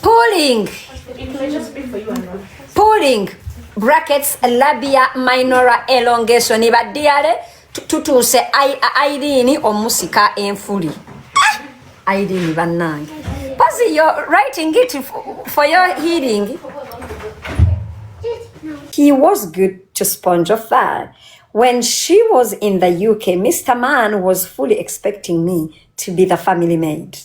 Pulling. Pulling. Brackets labia minora elongation. Iba diale tutuse Irene omusika enfuli. Irene banange. Pasi, you're writing it for your hearing. He was good to sponge off that. When she was in the UK, Mr. Man was fully expecting me to be the family maid.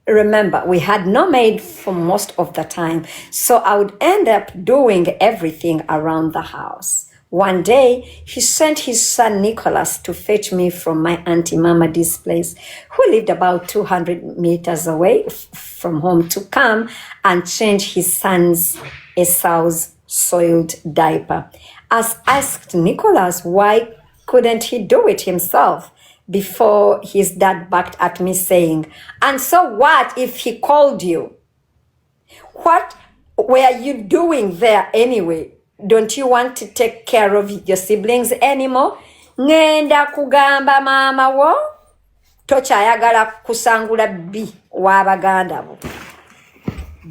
Remember, we had no maid for most of the time, so I would end up doing everything around the house. One day, he sent his son Nicholas to fetch me from my auntie Mamadi's place, who lived about 200 meters away from home, to come and change his son's Esau's soiled diaper. As asked Nicholas why couldn't he do it himself, before his dad backed at me saying, "And so what if he called you? What were you doing there anyway? Don't you want to take care of your siblings anymore? Ngenda kugamba mama wo tokyayagala kusangula bbi w'abaganda bo."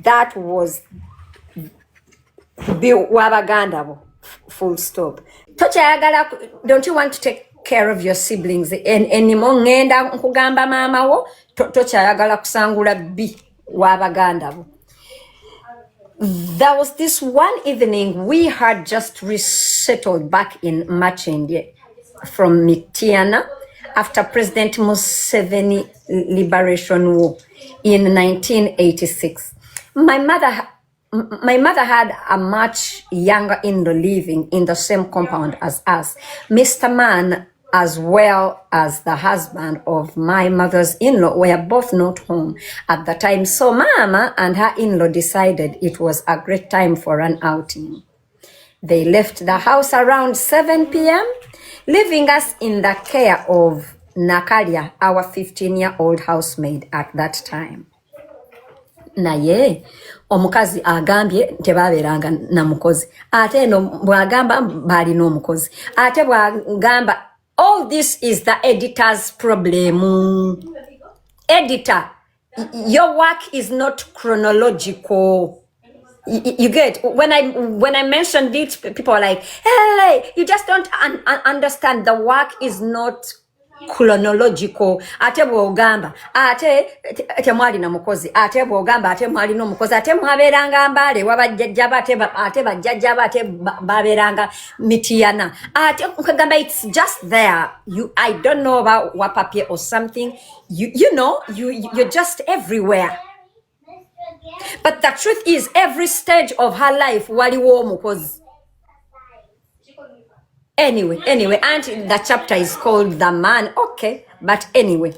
That was bbi w'abaganda bo, full stop. Tokyayagala, don't you want to take care of your siblings anymore? Ngenda kugamba mama wo tokyayagala kusangula bbi w'abaganda bo. There was this one evening we had just resettled back in Machende from Mitiana after President Museveni Liberation War in 1986. My mother had a much younger in-law living in the same compound as us. Mr. Man, as well as the husband of my mother's in-law, were both not home at the time. So Mama and her in-law decided it was a great time for an outing. They left the house around 7 p.m., leaving us in the care of Nakalia, our 15-year-old housemaid at that time. Naye omukazi agambye tebaberanga na mukozi, ate no bwagamba bali no mukozi, ate bwagamba. All this is the editor's problem. Editor, your work is not chronological. You get, when I mentioned it, people are like, hey, you just don't understand. The work is not chronological. Ate bwogamba ate temwali na mukozi, ate bwogamba ate mwali no mukozi, ate mwaberanga mbale wabajjajja ate bajjajja ate baberanga Mitiana, ate ukagamba it's just there. I don't know about Wapapie or something. You're just everywhere. But the truth is, every stage of her life waliwo mukozi. Anyway, and the chapter is called The Man. Okay, but anyway.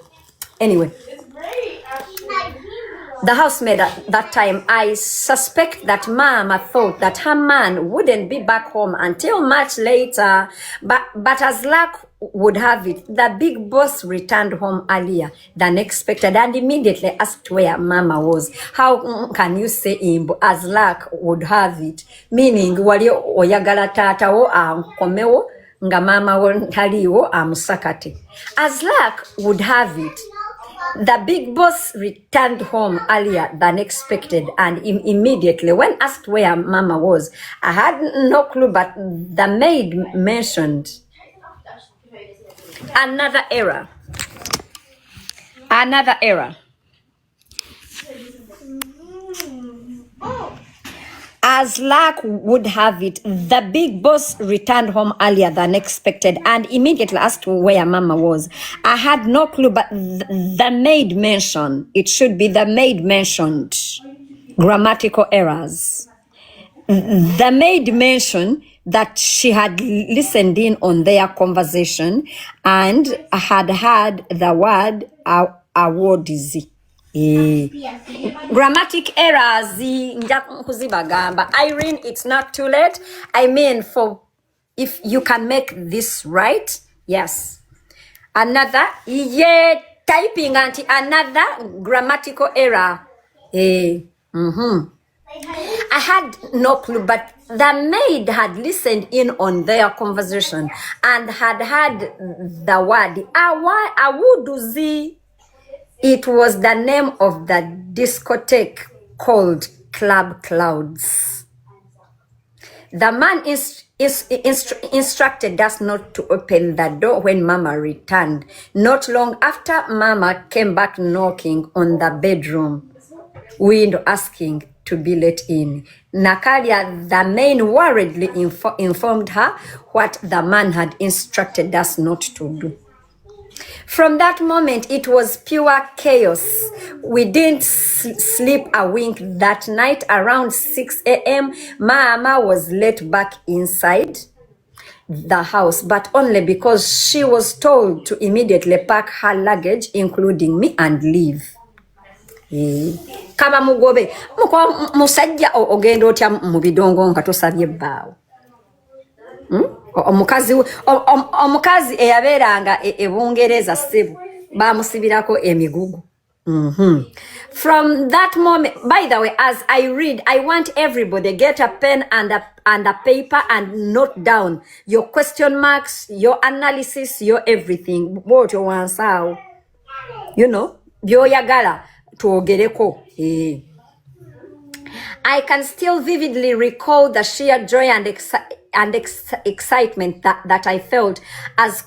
The housemaid at that time, I suspect that Mama thought that her man wouldn't be back home until much later. But as luck would have it, the big boss returned home earlier than expected and immediately asked where Mama was. How can you say imbo? As luck would have it, meaning wali oyagala tata wo akomewo nga mama wo ntaliwo amusakate. As luck would have it, the big boss returned home earlier than expected, and immediately when asked where Mama was, I had no clue, but the maid mentioned another error. As luck would have it, the big boss returned home earlier than expected and immediately asked where Mama was. I had no clue, but the maid mentioned. It should be the maid mentioned. Grammatical errors. The maid mentioned that she had listened in on their conversation and had heard the word awodizi. Grammatic errors. Irene, it's not too late. I mean, if you can make this right, yes. Another typing another grammatical error. I had no clue, but the maid had listened in on their conversation and had heard the word awuduzi. It was the name of the discotheque called Club Clouds. The man instructed us not to open the door when Mama returned. Not long after, Mama came back knocking on the bedroom window asking to be let in. Nakalia, the maid, worriedly informed her what the man had instructed us not to do. From that moment, it was pure chaos. We didn't sleep a wink that night. Around 6 a.m., Mama was let back inside the house, but only because she was told to immediately pack her luggage, including me, and leave. Kaba mugobe musajja ogenda otya mu bidongo nga tosabye ebbaawo. Omukazi eyabeeranga ebungereza ssebo bamusibirako emigugu. From that moment, by the way, as I read, I want everybody get a pen and a paper and note down your question marks, your analysis, your everything. What you want sao, you know, byoyagala tuogereko. I can still vividly recall the sheer joy and excitement that I felt as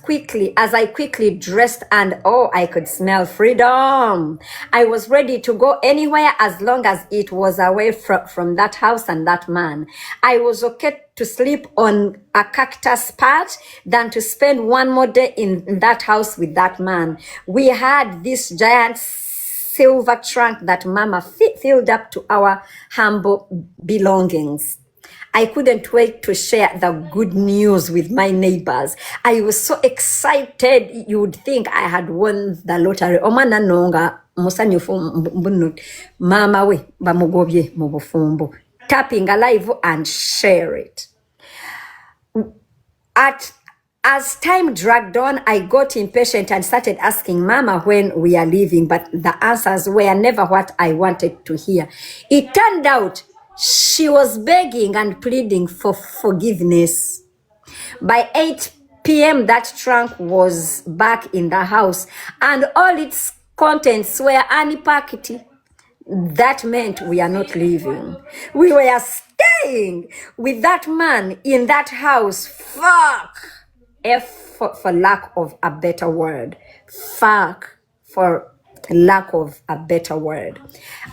I quickly dressed, and I could smell freedom. I was ready to go anywhere as long as it was away from that house and that man. I was okay to sleep on a cactus patch than to spend one more day in that house with that man. We had this giant silver trunk that Mama filled up to our humble belongings. I couldn't wait to share the good news with my neighbors. I was so excited, you would think I had won the lottery. Omwana nonga musanyufu mbunu mama we bamugobye mu bufumbo. Tapping alive and share it. As time dragged on, I got impatient and started asking Mama when we are leaving, but the answers were never what I wanted to hear. It turned out she was begging and pleading for forgiveness. By 8 p.m., that trunk was back in the house and all its contents were unpacked. That meant we are not leaving. We were staying with that man in that house. Fuck! For lack of a better word. Fuck, for lack of a better word.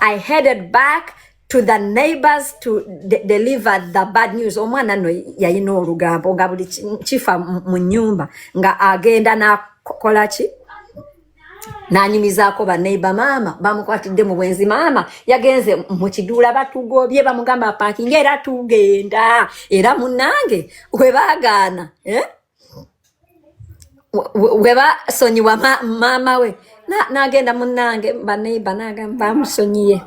I headed back to the neighbors to deliver the bad news. Omwana no yayino olugambo nga buli chifa mu nyumba nga agenda na kolachi nanyumizaako ba neighbor mama bamukwatidde mu bwenzi mama yagenze mu kidula batugobye bamugamba parking era tugenda era munange webagaana weba sonyiwa mama we nagenda munange ba neighbor nagamba bamusonyiye.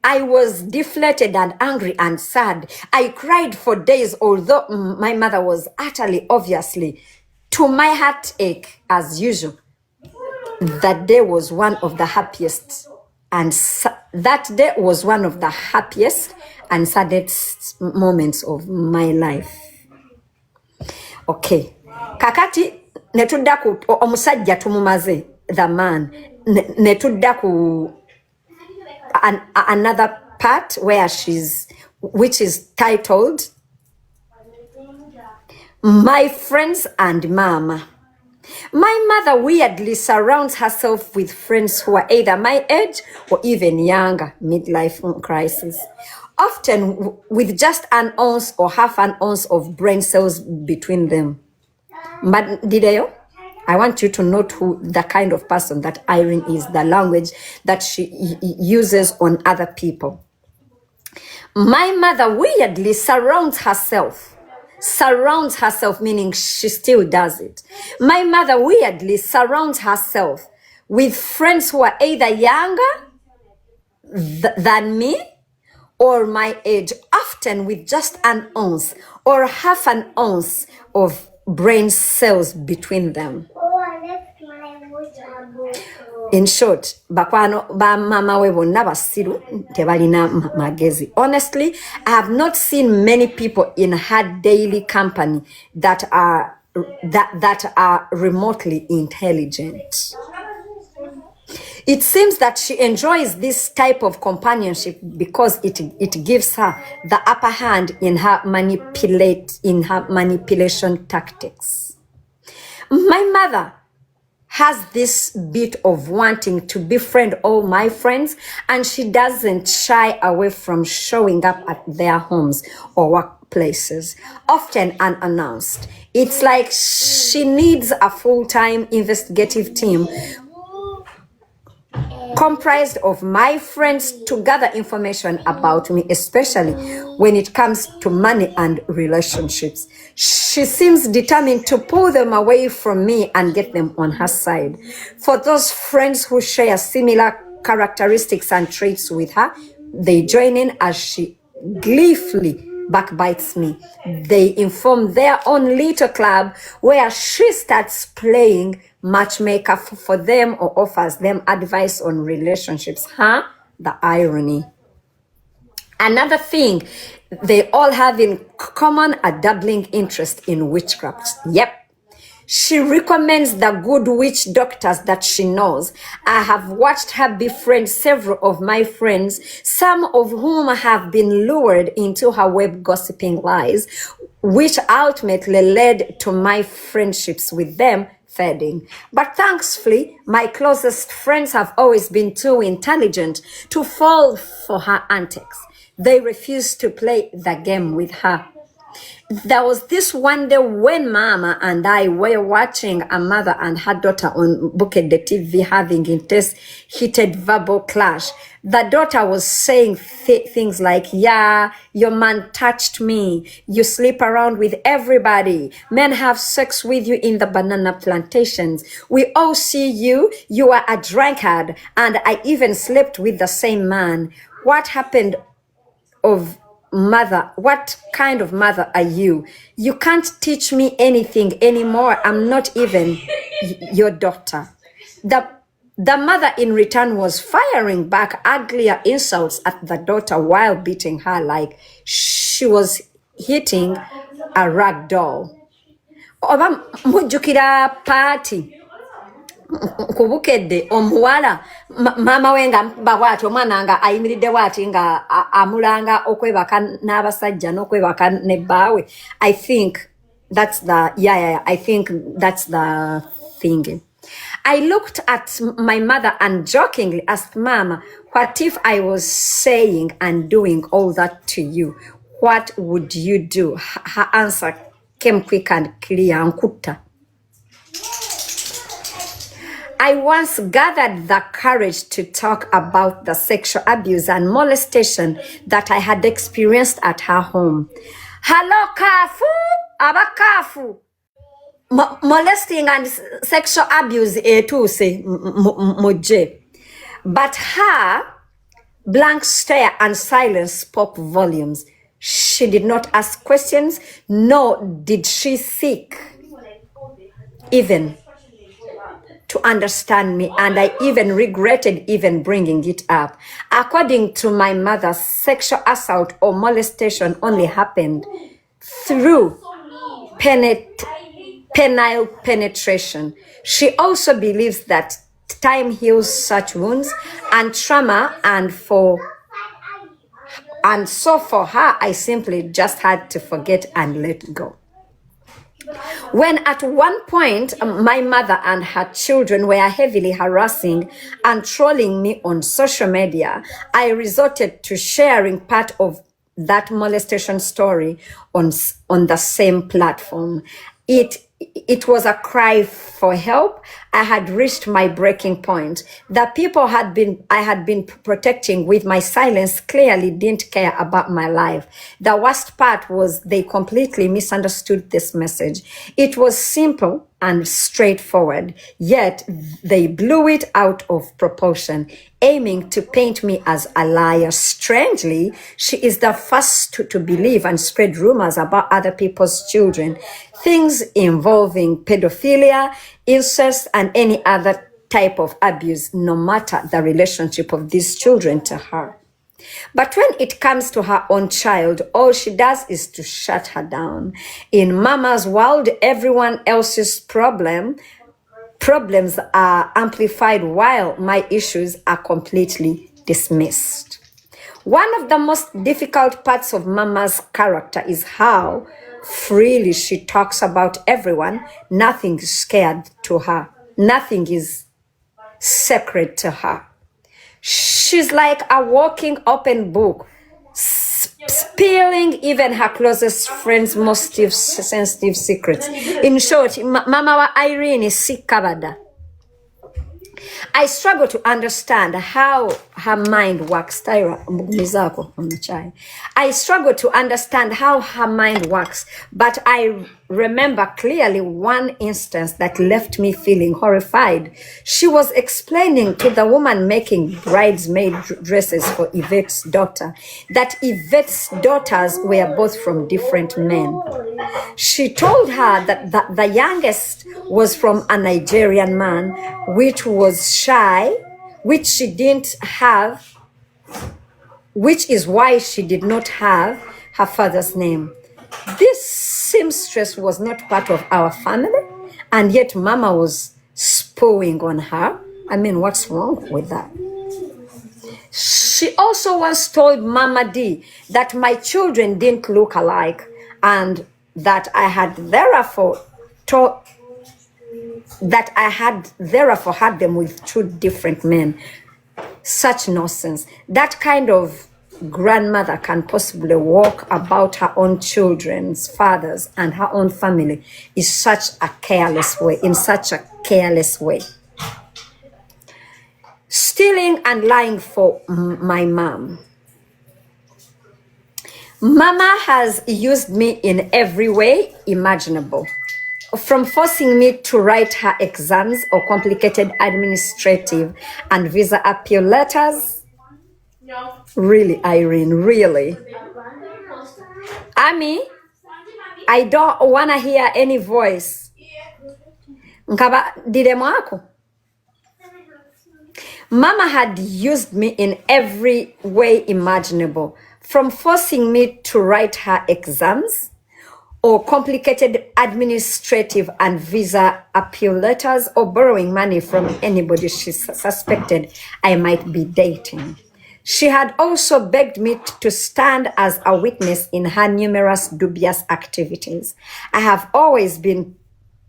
I was deflated and angry and sad. I cried for days, although my mother was utterly, obviously, to my heartache as usual. That day was one of the happiest and saddest moments of my life. Okay. Kakati netudda ku omusajja tumumaze, the man. Netudda ku another part which is titled My Friends and Mama. My mother weirdly surrounds herself with friends who are either my age or even younger, midlife crisis, often with just an ounce or half an ounce of brain cells between them. But Dideyo, I want you to note the kind of person that Irene is, the language that she uses on other people. My mother weirdly surrounds herself, meaning she still does it. My mother weirdly surrounds herself with friends who are either younger than me or my age, often with just an ounce or half an ounce of brain cells between them. In short, bakwano ba mama we bonna basiru tebalina magezi. Honestly, I have not seen many people in her daily company that are remotely intelligent. It seems that she enjoys this type of companionship because it gives her the upper hand in her manipulation tactics. My mother has this bit of wanting to befriend all my friends, and she doesn't shy away from showing up at their homes or workplaces, often unannounced. It's like she needs a full-time investigative team comprised of my friends to gather information about me, especially when it comes to money and relationships. She seems determined to pull them away from me and get them on her side. For those friends who share similar characteristics and traits with her, they join in as she gleefully backbites me. They inform their own little club where she starts playing matchmaker for them or offers them advice on relationships. Huh? The irony. Another thing they all have in common, a dabbling interest in witchcraft. Yep. She recommends the good witch doctors that she knows. I have watched her befriend several of my friends, some of whom have been lured into her web gossiping lies, which ultimately led to my friendships with them fading. But thankfully, my closest friends have always been too intelligent to fall for her antics. They refuse to play the game with her. There was this one day when Mama and I were watching a mother and her daughter on Buked the TV having intense heated verbal clash. The daughter was saying things like, yeah, your man touched me. You sleep around with everybody. Men have sex with you in the banana plantations. We all see you. You are a drunkard. And I even slept with the same man. What happened of mother? What kind of mother are you? You can't teach me anything anymore. I'm not even your daughter. The mother in return was firing back uglier insults at the daughter while beating her like she was hitting a rag doll. Oba mujjukira party kubukedde omuwala mama we nga bw'ati omwana nga ayimiridde bw'ati nga amulanga okwebaka n'abasajja n'okwebaka ne bbaawe. I think that's the I think that's the thing. I looked at my mother and jokingly asked Mama, what if I was saying and doing all that to you? What would you do? Her answer came quick and clear. Nkutta. I once gathered the courage to talk about the sexual abuse and molestation that I had experienced at her home. Hello, Kafu, Abakafu. Molesting and sexual abuse, etuse moje. But her blank stare and silence spoke volumes. She did not ask questions, nor did she seek even to understand me, and I even regretted even bringing it up. According to my mother, sexual assault or molestation only happened through penile penetration. She also believes that time heals such wounds and trauma, and so for her, I simply just had to forget and let go. When at one point, my mother and her children were heavily harassing and trolling me on social media, I resorted to sharing part of that molestation story on the same platform. It was a cry for help. I had reached my breaking point. The people I had been protecting with my silence clearly didn't care about my life. The worst part was they completely misunderstood this message. It was simple and straightforward, yet they blew it out of proportion, aiming to paint me as a liar. Strangely, she is the first to believe and spread rumors about other people's children, things involving pedophilia, incest, and any other type of abuse, no matter the relationship of these children to her. But when it comes to her own child, all she does is to shut her down. In Mama's world, everyone else's problem problems are amplified while my issues are completely dismissed. One of the most difficult parts of Mama's character is how freely she talks about everyone. Nothing is scared to her. Nothing is sacred to her. She's like a walking open book, spilling even her closest friends' most sensitive secrets. In short, Mama wa Irene si kabada. I struggle to understand how her mind works. I struggle to understand how her mind works, but I remember clearly one instance that left me feeling horrified. She was explaining to the woman making bridesmaid dresses for Yvette's daughter that Yvette's daughters were both from different men. She told her that the youngest was from a Nigerian man, which was shy, which she didn't have, which is why she did not have her father's name. This seamstress was not part of our family, and yet Mama was spewing on her. I mean, what's wrong with that? She also once told Mama D that my children didn't look alike and that I had therefore had them with two different men. Such nonsense. That kind of grandmother can possibly walk about her own children's fathers and her own family in such a careless way. Stealing and lying for my mom. Mama has used me in every way imaginable, from forcing me to write her exams or complicated administrative and visa appeal letters. Really, Irene, really. Ami, I don't want to hear any voice. Nkaba didemo ako. Mama had used me in every way imaginable, from forcing me to write her exams or complicated administrative and visa appeal letters, or borrowing money from anybody she suspected I might be dating. She had also begged me to stand as a witness in her numerous dubious activities. I have always been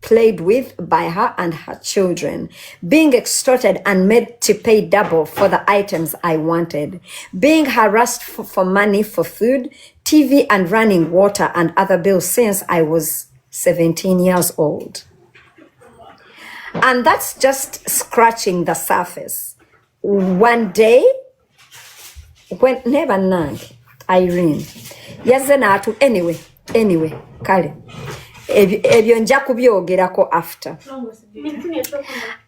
played with by her and her children, being extorted and made to pay double for the items I wanted, being harassed for money for food, TV, and running water and other bills since I was 17 years old. And that's just scratching the surface. One day, when never nang Irene yazenatu anyway kale ebyo nja kubyogerako after.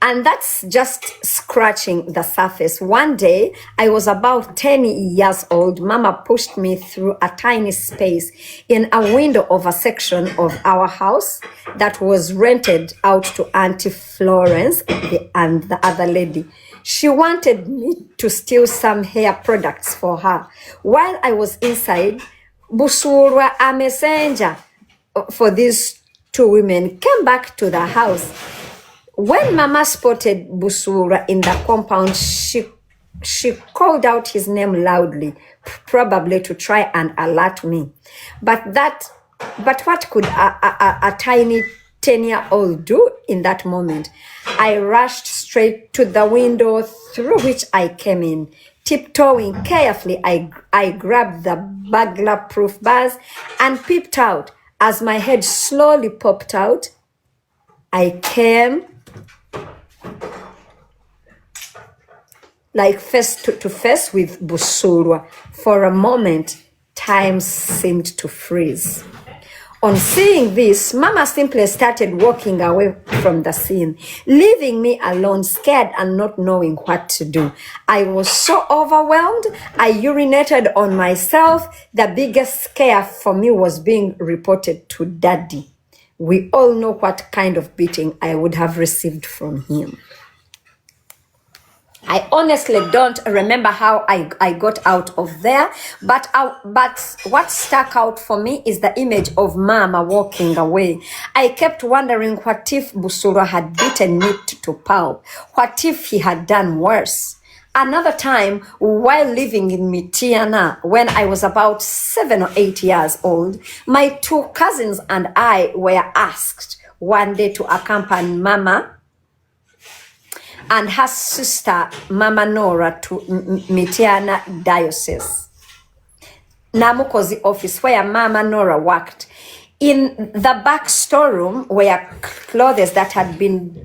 And that's just scratching the surface. One day, I was about 10 years old. Mama pushed me through a tiny space in a window of a section of our house that was rented out to Auntie Florence and the other lady. She wanted me to steal some hair products for her. While I was inside, Busurwa, a messenger for these two women, came back to the house. When Mama spotted Busura in the compound, she called out his name loudly, probably to try and alert me. But what could a tiny 10-year-old do in that moment? I rushed straight to the window through which I came in. Tiptoeing carefully, I grabbed the burglar-proof bars and peeped out. As my head slowly popped out, I came like face to face with Busurwa. For a moment, time seemed to freeze. On seeing this, Mama simply started walking away from the scene, leaving me alone, scared and not knowing what to do. I was so overwhelmed, I urinated on myself. The biggest scare for me was being reported to Daddy. We all know what kind of beating I would have received from him. I honestly don't remember how I got out of there, but what stuck out for me is the image of Mama walking away. I kept wondering, what if Busura had beaten me to pulp? What if he had done worse? Another time, while living in Mitiana, when I was about 7 or 8 years old, my 2 cousins and I were asked one day to accompany Mama and her sister Mama Nora to Mitiana Diocese, Namukozi office, where Mama Nora worked. In the back storeroom were clothes that had been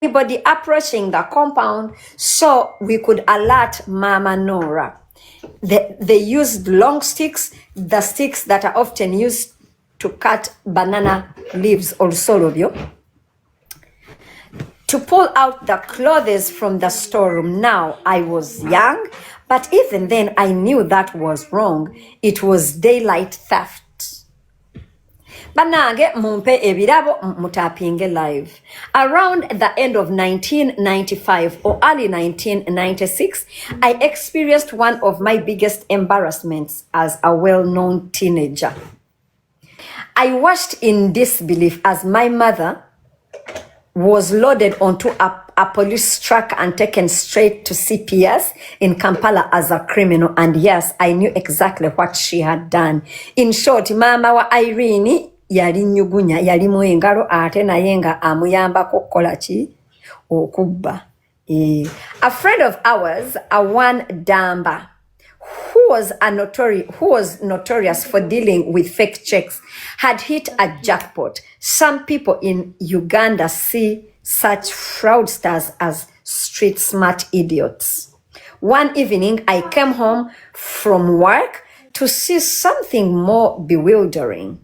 anybody approaching the compound, so we could alert Mama Nora. They used long sticks, the sticks that are often used to cut banana leaves or sorobio, to pull out the clothes from the storeroom. Now, I was young, but even then I knew that was wrong. It was daylight theft. Banange mumpe ebirabo mutapinge live. Around the end of 1995 or early 1996, I experienced one of my biggest embarrassments as a well-known teenager. I watched in disbelief as my mother was loaded onto a police truck and taken straight to CPS in Kampala as a criminal. And yes, I knew exactly what she had done. In short, Mama wa Irene yali nyugunya, yali muengaro ate naye nga amuyambako kukola ki okubba. A friend of ours, a one Damba, who was notorious for dealing with fake checks, had hit a jackpot. Some people in Uganda see such fraudsters as street smart idiots. One evening, I came home from work to see something more bewildering.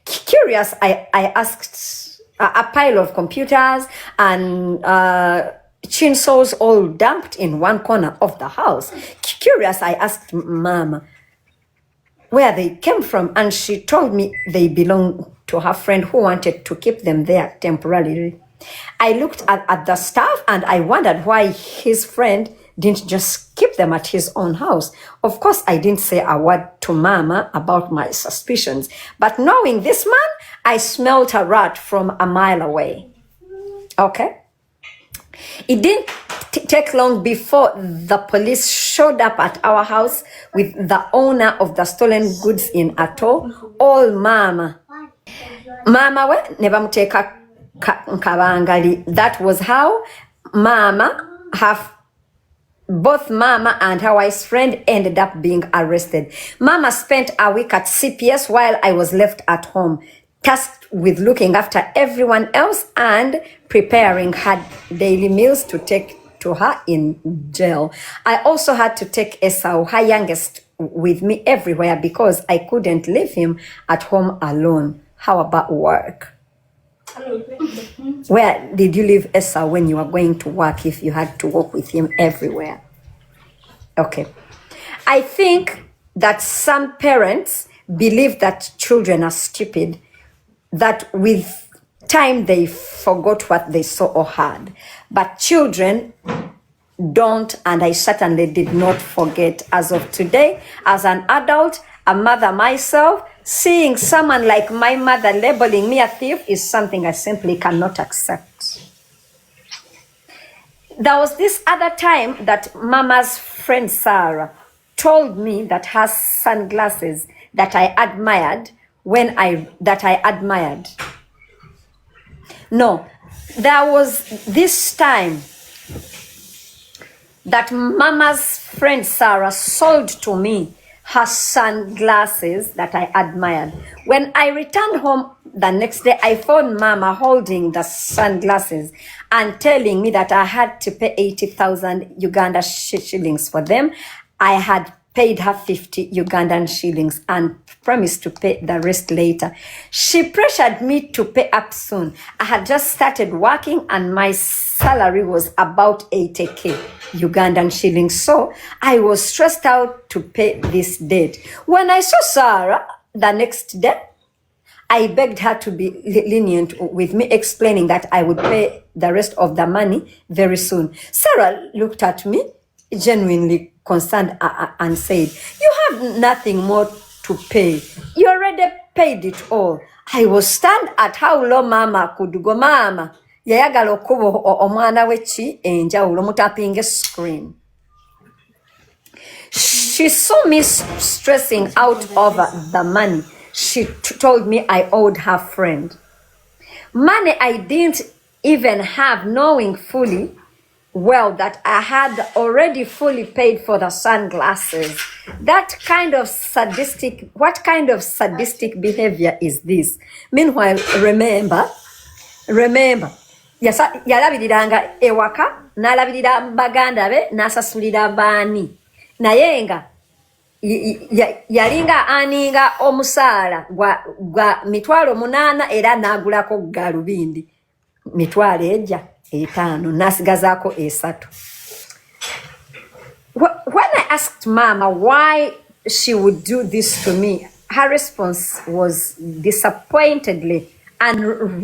Curious, I asked a pile of computers and chainsaws all dumped in one corner of the house. Curious, I asked Mama where they came from, and she told me they belonged to her friend who wanted to keep them there temporarily. I looked at the stuff and I wondered why his friend didn't just keep them at his own house. Of course, I didn't say a word to Mama about my suspicions, but knowing this man, I smelled a rat from a mile away. Okay? It didn't take long before the police showed up at our house with the owner of the stolen goods in tow. All Mama we never muteka nkabangali. That was how both Mama and her wife's friend ended up being arrested. Mama spent a week at CPS while I was left at home, tasked with looking after everyone else and preparing her daily meals to take to her in jail. I also had to take Esau, her youngest, with me everywhere because I couldn't leave him at home alone. How about work? Where did you leave Esau when you were going to work if you had to walk with him everywhere? Okay. I think that some parents believe that children are stupid, that with time they forgot what they saw or heard. But children don't, and I certainly did not forget. As of today, as an adult, a mother myself, seeing someone like my mother labeling me a thief is something I simply cannot accept. There was this other time that Mama's friend Sarah told me that her sunglasses that I admired No, there was this time that Mama's friend Sarah sold to me her sunglasses that I admired. When I returned home the next day, I found Mama holding the sunglasses and telling me that I had to pay 80,000 Uganda shillings for them. I had paid her 50 Ugandan shillings and promised to pay the rest later. She pressured me to pay up soon. I had just started working and my salary was about 80k Ugandan shillings. So I was stressed out to pay this debt. When I saw Sarah the next day, I begged her to be lenient with me, explaining that I would pay the rest of the money very soon. Sarah looked at me, genuinely concerned, and said, "You have nothing more to pay. You already paid it all." I was stunned at how low Mama could go. Mama yayagala okuba omwana we ki enjawulo mutapping screen. She saw me stressing out over the money. She told me I owed her friend money I didn't even have, knowing fully well that I had already fully paid for the sunglasses. What kind of sadistic behavior is this? Meanwhile, remember, yalabiriranga ewaka, nalabirira baganda be, nasasulira baani. Naye nga yalinga aninga omusaala gwa mitwalo 8 era nagulako galubindi mitwalo ejja 5 nasigazako 3. When I asked Mama why she would do this to me, her response was disappointedly and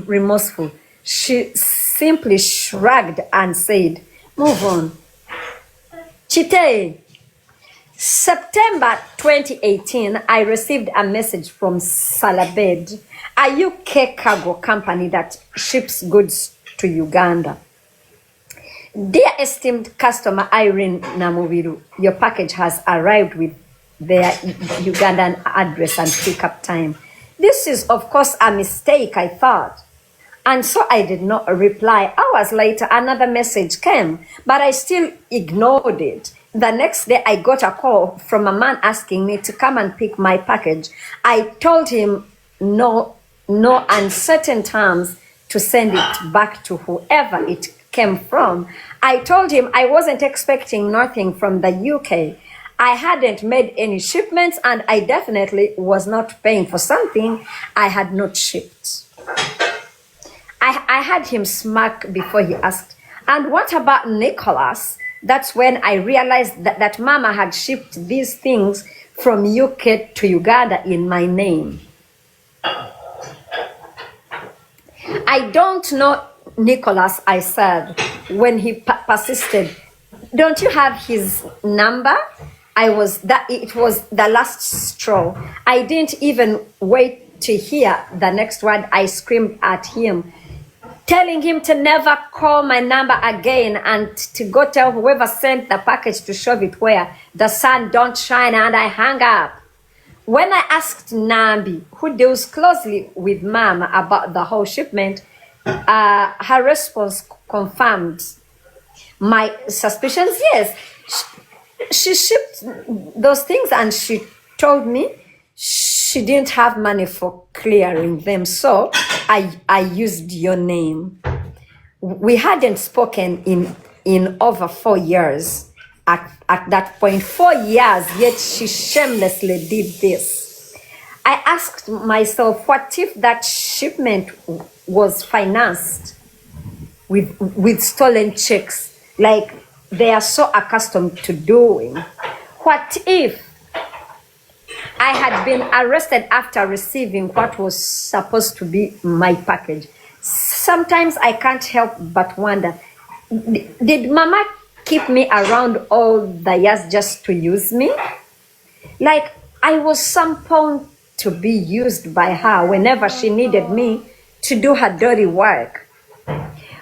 remorseful. She simply shrugged and said, "Move on." Chite. September 2018, I received a message from Salabed, a UK cargo company that ships goods to Uganda. "Dear esteemed customer Irene Namubiru, your package has arrived with their Ugandan address and pickup time. This is, of course, a mistake, I thought. And so I did not reply. Hours later, another message came, but I still ignored it. The next day, I got a call from a man asking me to come and pick my package. I told him no uncertain terms to send it back to whoever it came from. I told him I wasn't expecting nothing from the UK. I hadn't made any shipments and I definitely was not paying for something I had not shipped. I had him smirk before he asked, "And what about Nicholas?" That's when I realized that Mama had shipped these things from UK to Uganda in my name. "I don't know Nicholas," I said, when he persisted. "Don't you have his number?" It was the last straw. I didn't even wait to hear the next word. I screamed at him, telling him to never call my number again and to go tell whoever sent the package to shove it where the sun don't shine, and I hung up. When I asked Nambi, who deals closely with Mama, about the whole shipment, her response confirmed my suspicions. Yes, she shipped those things and she told me she didn't have money for clearing them, so I used your name. We hadn't spoken in over 4 years at that point. 4 years, yet she shamelessly did this. I asked myself, what if that shipment was financed with stolen checks like they are so accustomed to doing? What if I had been arrested after receiving what was supposed to be my package? Sometimes I can't help but wonder, did Mama keep me around all the years just to use me? Like I was some pawn to be used by her whenever she needed me to do her dirty work.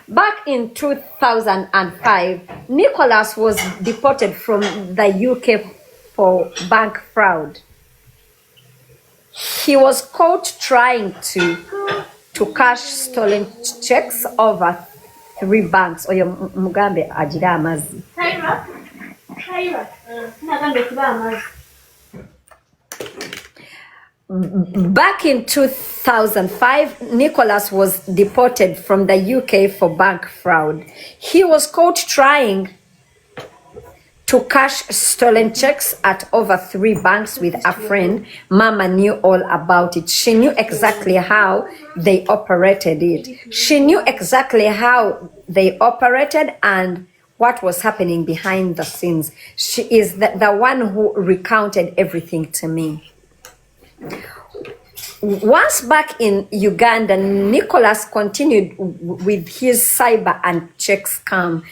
Back in 2005, Nicholas was deported from the UK for bank fraud. He was caught trying to cash stolen checks over 3 banks. Oyo mugambe agira amazi. Back in 2005, Nicholas was deported from the UK for bank fraud. He was caught trying to cash stolen checks at over 3 banks with a friend. Mama knew all about it. She knew exactly how they operated it. She knew exactly how they operated and what was happening behind the scenes. She is the one who recounted everything to me. Once back in Uganda, Nicholas continued with his cyber and check scam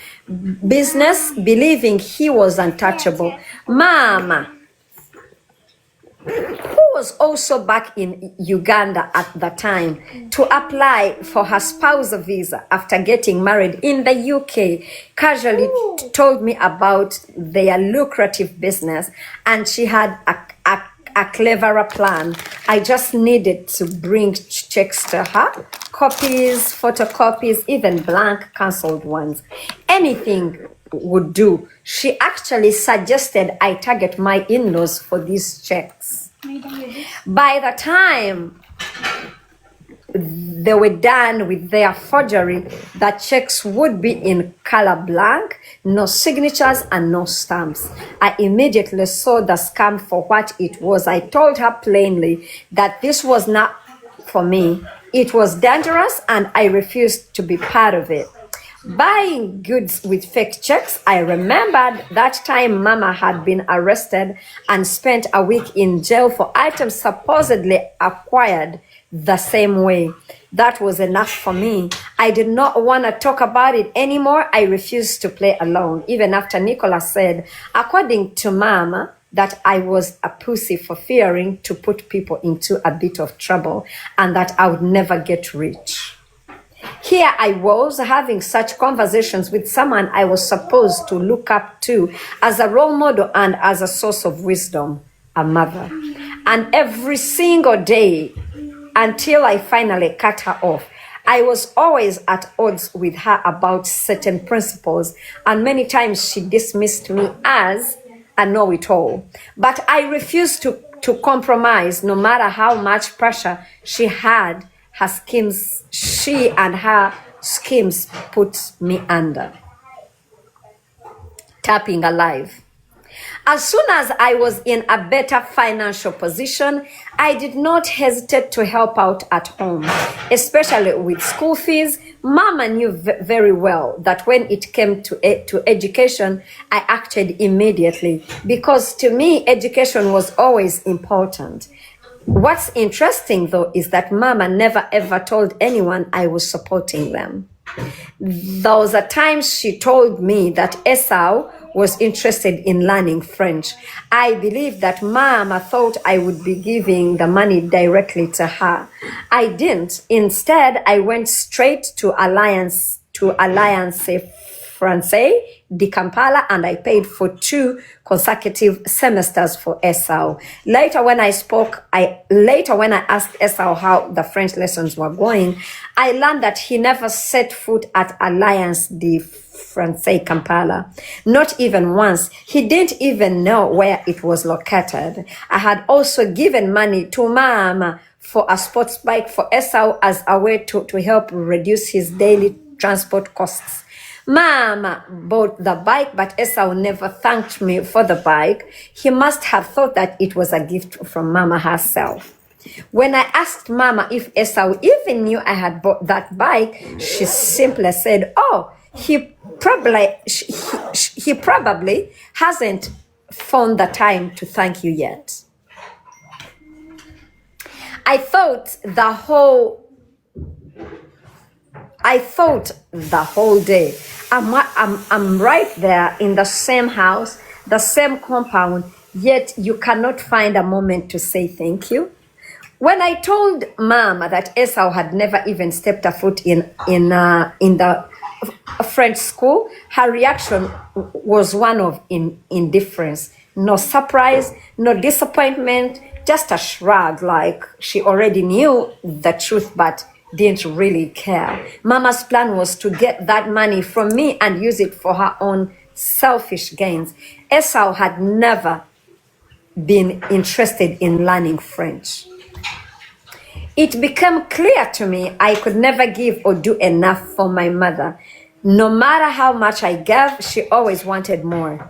business, believing he was untouchable. Mama, who was also back in Uganda at the time, to apply for her spousal visa after getting married in the UK, casually told me about their lucrative business, and she had a cleverer plan. I just needed to bring checks to her, copies, photocopies, even blank cancelled ones. Anything would do. She actually suggested I target my in-laws for these checks. By the time they were done with their forgery, the checks would be in color blank, no signatures and no stamps. I immediately saw the scam for what it was. I told her plainly that this was not for me. It was dangerous and I refused to be part of it. Buying goods with fake checks, I remembered that time Mama had been arrested and spent a week in jail for items supposedly acquired the same way. That was enough for me. I did not want to talk about it anymore. I refused to play alone, even after Nicholas said, according to Mama, that I was a pussy for fearing to put people into a bit of trouble and that I would never get rich. Here I was having such conversations with someone I was supposed to look up to as a role model and as a source of wisdom, a mother. And every single day, until I finally cut her off, I was always at odds with her about certain principles, and many times she dismissed me as a know-it-all. But I refused to compromise, no matter how much pressure she and her schemes put me under. Tapping alive. As soon as I was in a better financial position, I did not hesitate to help out at home, especially with school fees. Mama knew very well that when it came to education, I acted immediately because to me, education was always important. What's interesting though is that Mama never ever told anyone I was supporting them. There was a time she told me that Esau was interested in learning French. I believe that Mama thought I would be giving the money directly to her. I didn't. Instead, I went straight to Alliance Francais de Kampala, and I paid for 2 consecutive semesters for Esau. Later when I asked Esau how the French lessons were going, I learned that he never set foot at Alliance de Francais Kampala. Not even once. He didn't even know where it was located. I had also given money to Mama for a sports bike for Esau as a way to help reduce his daily transport costs. Mama bought the bike, but Esau never thanked me for the bike. He must have thought that it was a gift from Mama herself. When I asked Mama if Esau even knew I had bought that bike, she simply said, "Oh, he probably hasn't found the time to thank you yet." I thought the whole day, I'm right there in the same house, the same compound, yet you cannot find a moment to say thank you. When I told Mama that Esau had never even stepped a foot in the French school, her reaction was one of indifference. No surprise, no disappointment, just a shrug, like she already knew the truth but didn't really care. Mama's plan was to get that money from me and use it for her own selfish gains. Esau had never been interested in learning French. It became clear to me I could never give or do enough for my mother. No matter how much I gave, she always wanted more.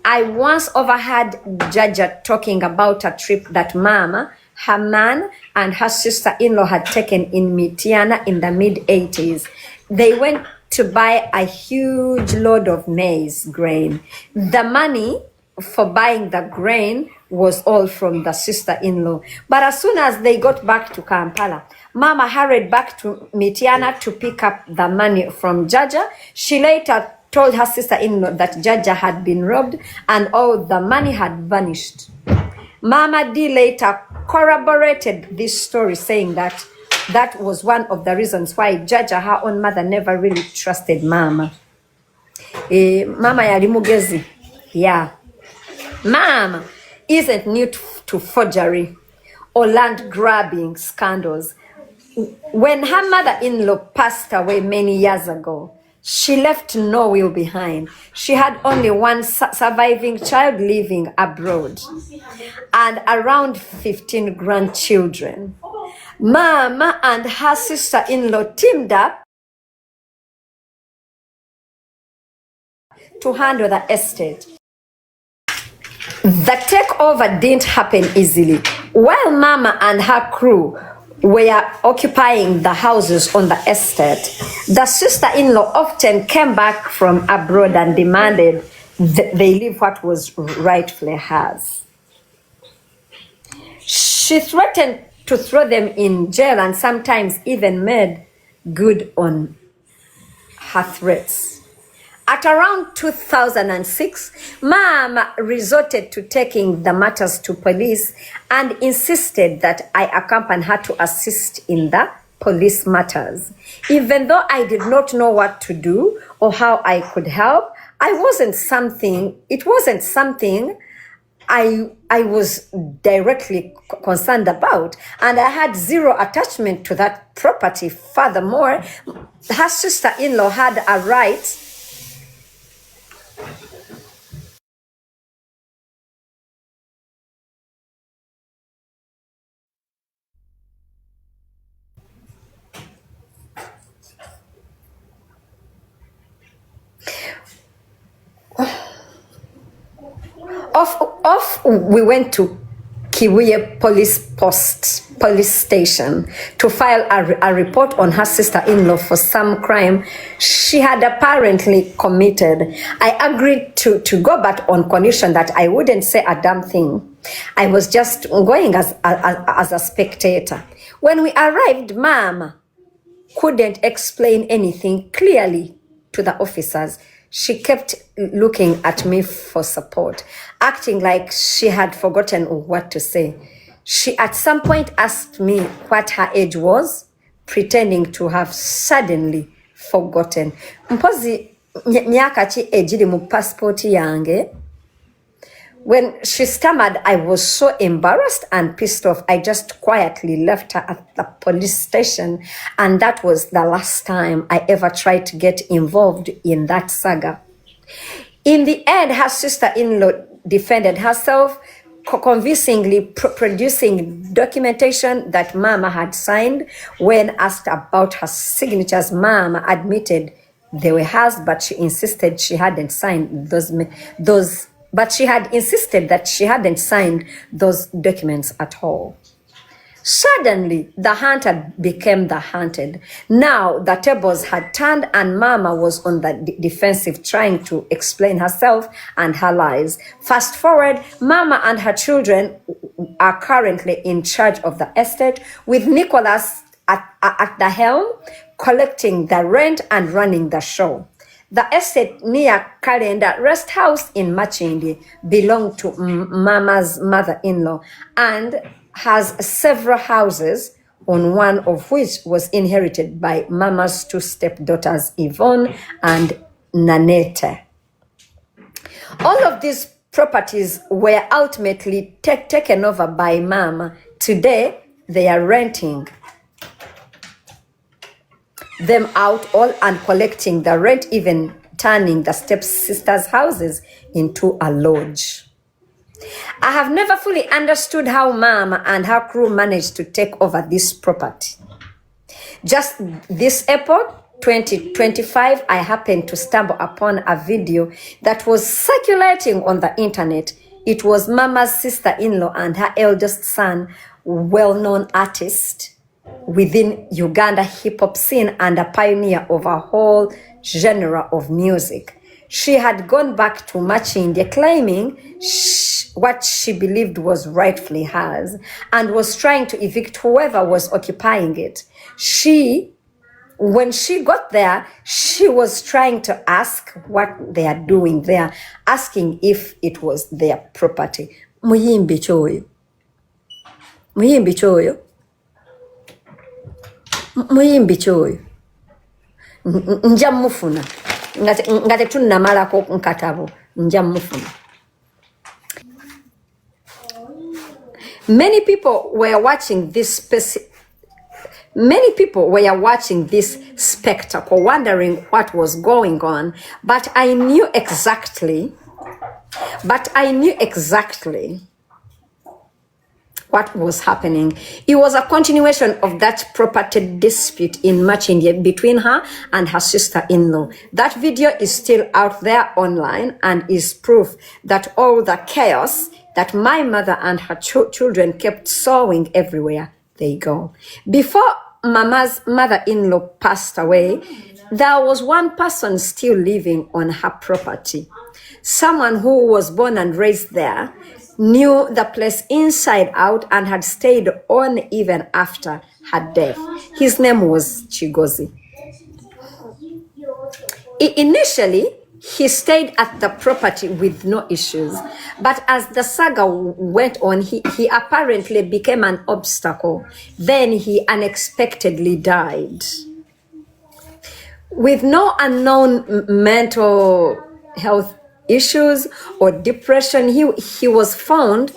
I once overheard Jaja talking about a trip that Mama, her man, and her sister-in-law had taken in Mitiana in the mid-80s. They went to buy a huge load of maize grain. The money for buying the grain was all from the sister-in-law. But as soon as they got back to Kampala, Mama hurried back to Mitiana to pick up the money from Jaja. She later told her sister-in-law that Jaja had been robbed and all the money had vanished. Mama D later corroborated this story, saying that that was one of the reasons why Jaja, her own mother, never really trusted Mama. Mama yali mugezi. Yeah. Mama isn't new to forgery or land grabbing scandals. When her mother-in-law passed away many years ago, she left no will behind. She had only one surviving child living abroad and around 15 grandchildren. Mama and her sister-in-law teamed up to handle the estate. The takeover didn't happen easily. While Mama and her crew were occupying the houses on the estate, the sister-in-law often came back from abroad and demanded they leave what was rightfully hers. She threatened to throw them in jail and sometimes even made good on her threats. At around 2006, Mama resorted to taking the matters to police and insisted that I accompany her to assist in the police matters. Even though I did not know what to do or how I could help, it wasn't something I was directly concerned about, and I had zero attachment to that property. Furthermore, her sister-in-law had a right we went to Kibuye police station to file a report on her sister-in-law for some crime she had apparently committed. I agreed to go, but on condition that I wouldn't say a damn thing. I was just going as a spectator. When we arrived, Mama couldn't explain anything clearly to the officers. She kept looking at me for support, acting like she had forgotten what to say. She at some point asked me what her age was, pretending to have suddenly forgotten. Mpozi myaka ki ejiri mu passport yange? When she stammered, I was so embarrassed and pissed off. I just quietly left her at the police station, and that was the last time I ever tried to get involved in that saga. In the end, her sister-in-law defended herself, convincingly producing documentation that Mama had signed. When asked about her signatures, Mama admitted they were hers, but she insisted she hadn't signed those documents at all. Suddenly, the hunter became the hunted. Now, the tables had turned and Mama was on the defensive, trying to explain herself and her lies. Fast forward, Mama and her children are currently in charge of the estate, with Nicholas at the helm, collecting the rent and running the show. The estate near Kalenda Rest House in Machindi belonged to Mama's mother-in-law and has several houses, on one of which was inherited by Mama's two stepdaughters, Yvonne and Nanette. All of these properties were ultimately taken over by Mama. Today, they are renting them out all and collecting the rent, even turning the stepsisters' houses into a lodge. I have never fully understood how Mama and her crew managed to take over this property. Just this April, 2025, I happened to stumble upon a video that was circulating on the internet. It was Mama's sister-in-law and her eldest son, well-known artist within Uganda hip-hop scene and a pioneer of a whole genre of music. She had gone back to Machinde claiming what she believed was rightfully hers and was trying to evict whoever was occupying it. When she got there, she was trying to ask what they are doing there, asking if it was their property. Muyimbi choyo. Muyimbi choyo. Muyimbi choyo. Nja mufuna. Ngate tunnamalako nkatabo. Nja mufuna. Many people were watching this spectacle, wondering what was going on, but I knew exactly what was happening. It was a continuation of that property dispute in Machinde between her and her sister-in-law. That video is still out there online and is proof that all the chaos that my mother and her children kept sowing everywhere they go. Before Mama's mother-in-law passed away, there was one person still living on her property. Someone who was born and raised there, knew the place inside out and had stayed on even after her death. His name was Chigozi. Initially, he stayed at the property with no issues, but as the saga went on, he apparently became an obstacle. Then he unexpectedly died. With no unknown mental health issues or depression, he was found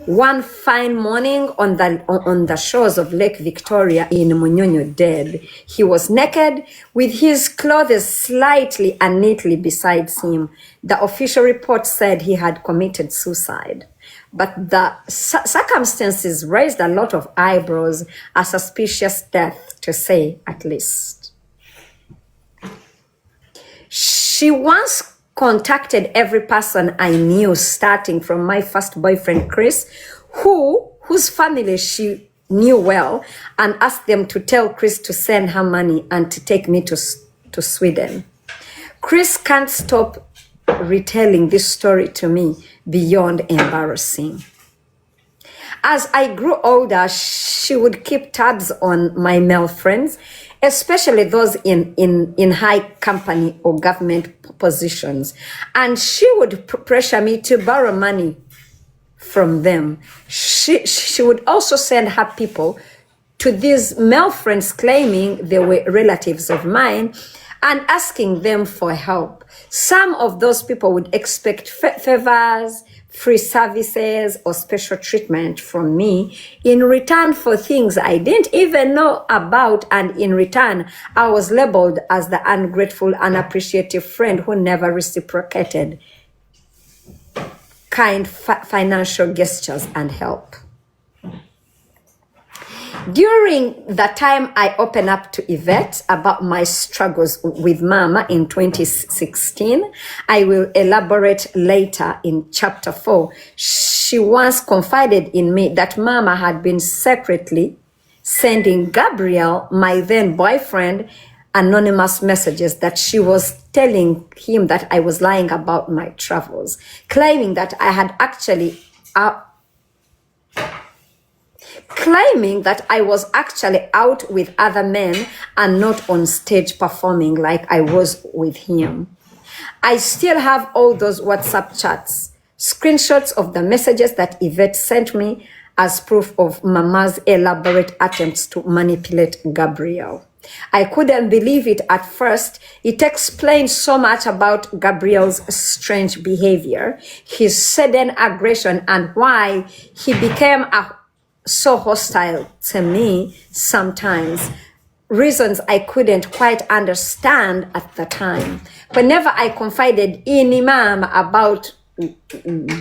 one fine morning on the shores of Lake Victoria in Munyonyo dead. He was naked with his clothes slightly and neatly beside him. The official report said he had committed suicide, but the circumstances raised a lot of eyebrows, a suspicious death to say at least. She once contacted every person I knew, starting from my first boyfriend, Chris, whose family she knew well, and asked them to tell Chris to send her money and to take me to Sweden. Chris can't stop retelling this story to me beyond embarrassing. As I grew older, she would keep tabs on my male friends, especially those in high company or government positions. And she would pressure me to borrow money from them. She would also send her people to these male friends claiming they were relatives of mine and asking them for help. Some of those people would expect favors, free services, or special treatment from me in return for things I didn't even know about, and in return, I was labeled as the ungrateful, unappreciative friend who never reciprocated kind financial gestures and help. During the time I opened up to Yvette about my struggles with Mama in 2016, I will elaborate later in chapter 4. She once confided in me that Mama had been secretly sending Gabriel, my then boyfriend, anonymous messages that she was telling him that I was lying about my travels, claiming that I was actually out with other men and not on stage performing like I was with him. I still have all those WhatsApp chats, screenshots of the messages that Yvette sent me as proof of Mama's elaborate attempts to manipulate Gabriel. I couldn't believe it at first. It explains so much about Gabriel's strange behavior, his sudden aggression, and why he became so hostile to me sometimes. Reasons I couldn't quite understand at the time. Whenever I confided in Imam about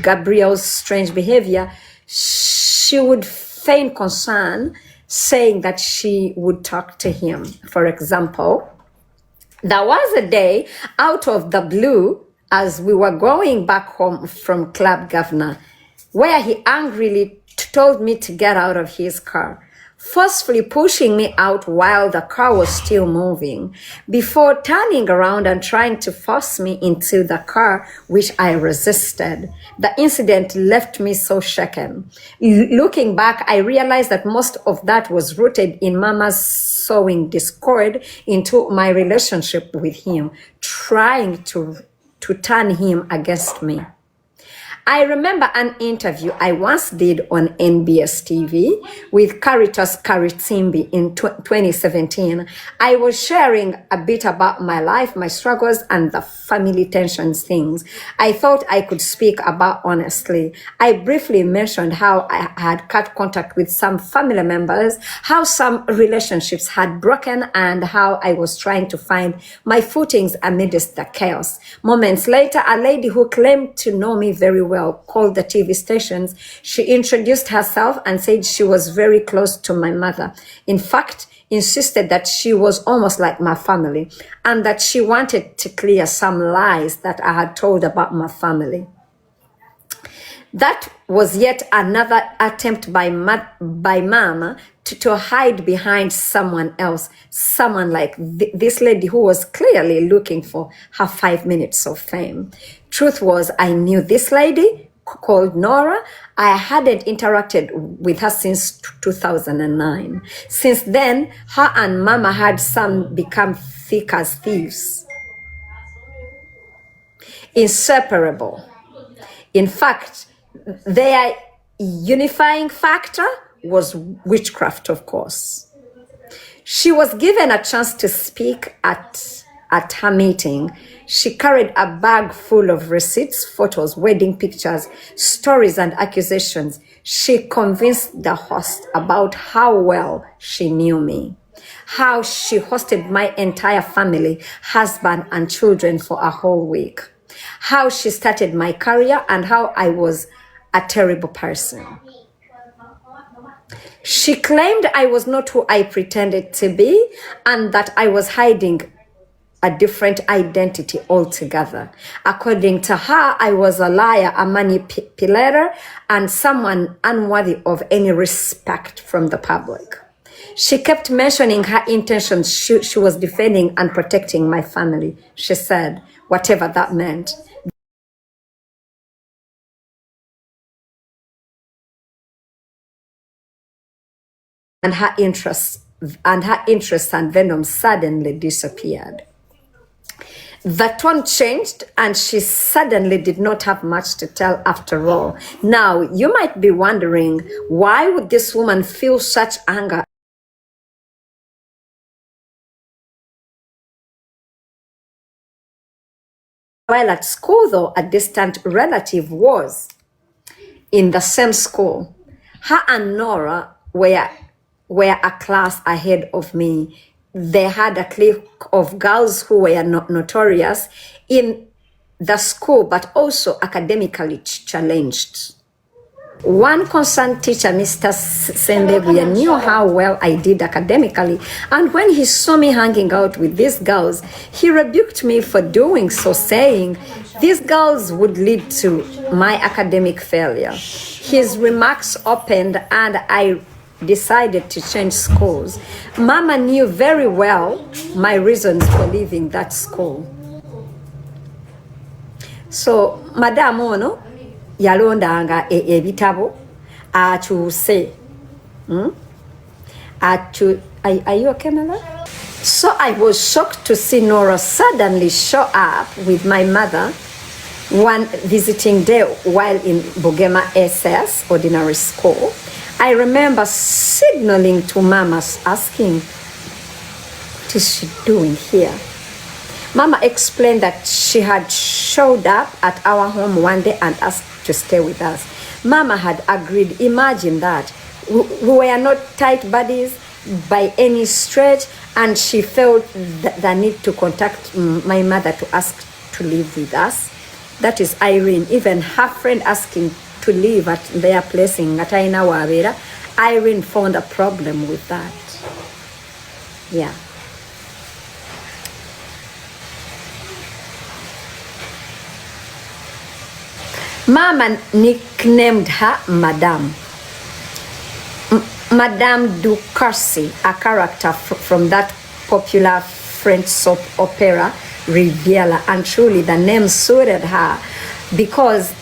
Gabriel's strange behavior, she would feign concern, saying that she would talk to him. For example, There was a day out of the blue as we were going back home from Club Governor, where he angrily told me to get out of his car, forcefully pushing me out while the car was still moving, before turning around and trying to force me into the car, which I resisted. The incident left me so shaken. Looking back, I realized that most of that was rooted in Mama's sowing discord into my relationship with him, trying to turn him against me. I remember an interview I once did on NBS TV with Caritas Karitimbi in 2017. I was sharing a bit about my life, my struggles, and the family tensions things I thought I could speak about honestly. I briefly mentioned how I had cut contact with some family members, how some relationships had broken, and how I was trying to find my footings amidst the chaos. Moments later, a lady who claimed to know me very well called the TV stations. She introduced herself and said she was very close to my mother. In fact, insisted that she was almost like my family and that she wanted to clear some lies that I had told about my family. That was yet another attempt by Mama to hide behind someone else, someone like this lady who was clearly looking for her 5 minutes of fame. Truth was, I knew this lady called Nora. I hadn't interacted with her since 2009. Since then, her and Mama had some become thick as thieves. Inseparable. In fact, their unifying factor was witchcraft, of course. She was given a chance to speak at her meeting. She carried a bag full of receipts, photos, wedding pictures, stories, and accusations. She convinced the host about how well she knew me, how she hosted my entire family, husband, and children for a whole week, how she started my career, and how I was a terrible person. She claimed I was not who I pretended to be and that I was hiding a different identity altogether. According to her, I was a liar, a manipulator, and someone unworthy of any respect from the public. She kept mentioning her intentions. She was defending and protecting my family. She said, whatever that meant. And her interests and venom suddenly disappeared. The tone changed and she suddenly did not have much to tell after all. Now, you might be wondering, why would this woman feel such anger? While at school, though, a distant relative was in the same school. Her and Nora were a class ahead of me. They had a clique of girls who were notorious in the school, but also academically challenged. One concerned teacher, Mr. Ssenga, knew how well I did academically, and when he saw me hanging out with these girls, he rebuked me for doing so, saying these girls would lead to my academic failure. His remarks opened and I decided to change schools. Mama knew very well my reasons for leaving that school. So, Madam Ono, yalondanga ebitabo akyuse. Are you okay, Mala? So I was shocked to see Nora suddenly show up with my mother one visiting day while in Bugema SS Ordinary School. I remember signaling to Mama, asking, what is she doing here? Mama explained that she had showed up at our home one day and asked to stay with us. Mama had agreed. Imagine that. We were not tight buddies by any stretch, and she felt the need to contact my mother to ask to live with us. That is Irene. Even her friend asking to live at their place in Ngataina Wabera, Irene found a problem with that. Yeah. Mama nicknamed her Madame. Madame Ducarcy, a character from that popular French soap opera Riviera, and truly the name suited her because,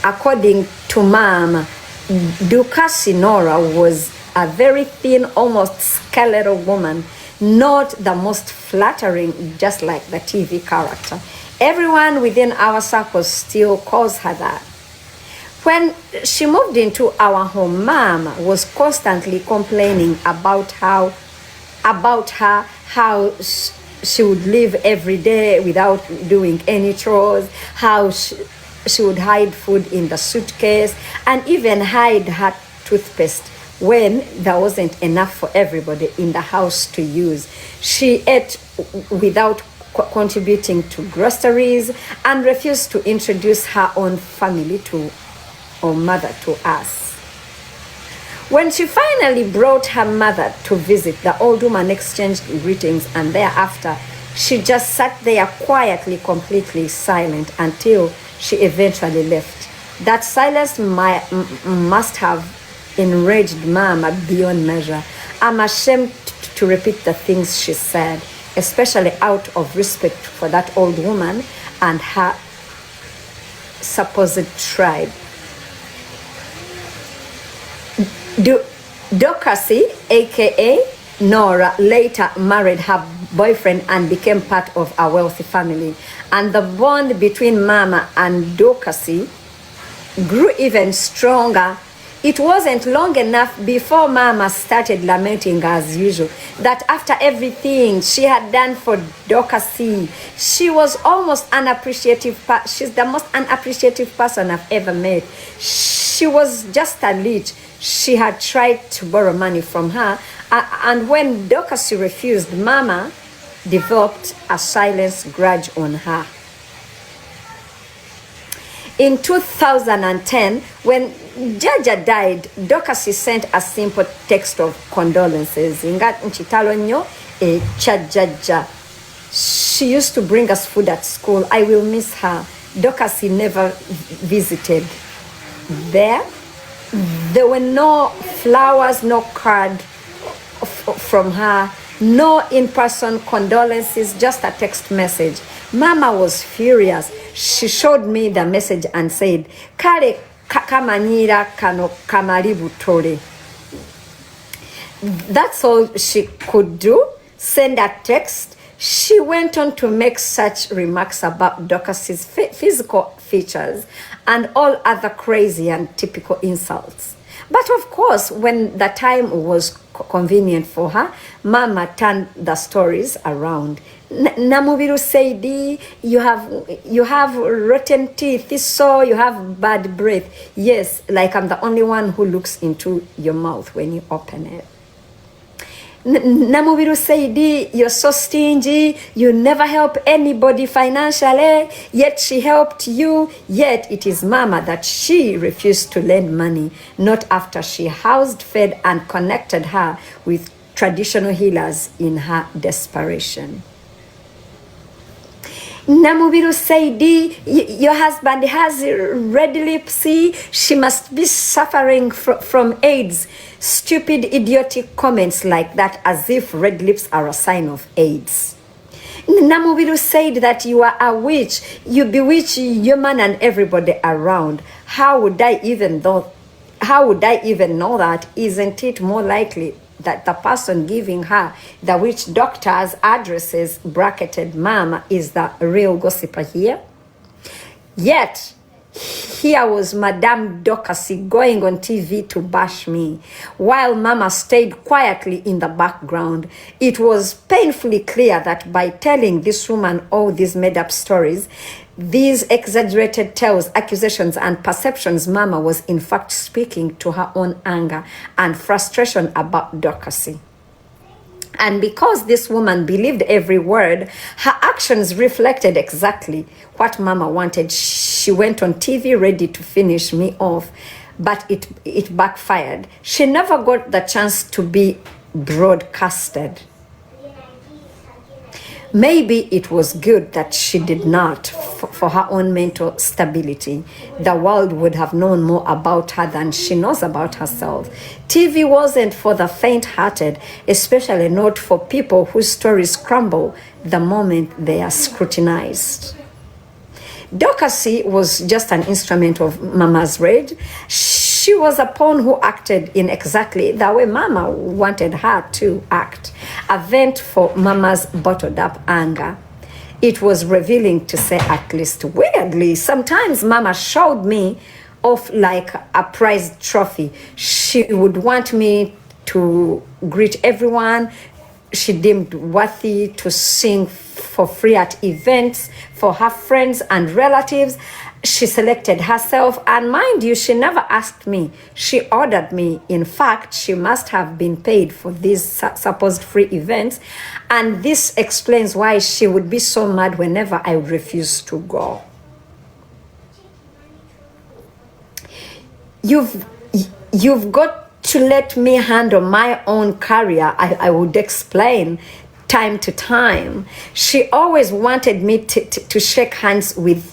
according to Mama, Ducarcy Nora was a very thin, almost skeletal woman, not the most flattering, just like the TV character. Everyone within our circle still calls her that. When she moved into our home, Mama was constantly complaining about her how she would live every day without doing any chores, how she would hide food in the suitcase, and even hide her toothpaste when there wasn't enough for everybody in the house to use. She ate without contributing to groceries and refused to introduce her own family or mother to us. When she finally brought her mother to visit, the old woman exchanged greetings, and thereafter she just sat there quietly, completely silent until she eventually left. That silence must have enraged Mama beyond measure. I'm ashamed to repeat the things she said, especially out of respect for that old woman and her supposed tribe. Ducarcy, aka Nora, later married her boyfriend and became part of a wealthy family. And the bond between Mama and Ducarcy grew even stronger. It wasn't long enough before Mama started lamenting as usual that after everything she had done for Ducarcy, she was almost unappreciative. She's the most unappreciative person I've ever met. She was just a leech. She had tried to borrow money from her, and when Ducarcy refused, Mama developed a silent grudge on her. In 2010, when Jaja died, Ducarcy sent a simple text of condolences. Inga nchitalo nyo cha Jaja. She used to bring us food at school. I will miss her. Ducarcy never visited there. There were no flowers, no card from her, no in-person condolences, just a text message. Mama was furious. She showed me the message and said, "Kale kakamanyira kano kamalibu tole." That's all she could do, send a text. She went on to make such remarks about Ducarcy's physical features and all other crazy and typical insults. But of course, when the time was convenient for her, Mama turned the stories around. Namubiru said, you have rotten teeth, so you have bad breath. Yes, like I'm the only one who looks into your mouth when you open it. Namubiru said, you're so stingy, you never help anybody financially, yet she helped you, yet it is Mama that she refused to lend money, not after she housed, fed, and connected her with traditional healers in her desperation. Namubiru said, your husband has red lips, she must be suffering from AIDS. Stupid, idiotic comments like that, as if red lips are a sign of AIDS. Namubiru said that you are a witch, you bewitch your man and everybody around. How would I even know that? Isn't it more likely that the person giving her the witch doctor's addresses, bracketed Mama, is the real gossiper here? Yet, here was Madame Ducarcy going on TV to bash me, while Mama stayed quietly in the background. It was painfully clear that by telling this woman all these made-up stories, these exaggerated tales, accusations, and perceptions, Mama was in fact speaking to her own anger and frustration about Ducarcy. And because this woman believed every word, her actions reflected exactly what Mama wanted. She went on TV ready to finish me off, but it backfired. She never got the chance to be broadcasted. Maybe it was good that she did not, for her own mental stability. The world would have known more about her than she knows about herself. TV wasn't for the faint-hearted, especially not for people whose stories crumble the moment they are scrutinized. Dokasi was just an instrument of Mama's rage. She was a pawn who acted in exactly the way Mama wanted her to act, a vent for Mama's bottled up anger. It was revealing, to say at least. Weirdly, sometimes Mama showed me off like a prized trophy. She would want me to greet everyone she deemed worthy, to sing for free at events for her friends and relatives. She selected herself, and mind you, she never asked me. She ordered me. In fact, she must have been paid for these supposed free events, and this explains why she would be so mad whenever I would refuse to go. You've got to let me handle my own career, I would explain time to time. She always wanted me to shake hands with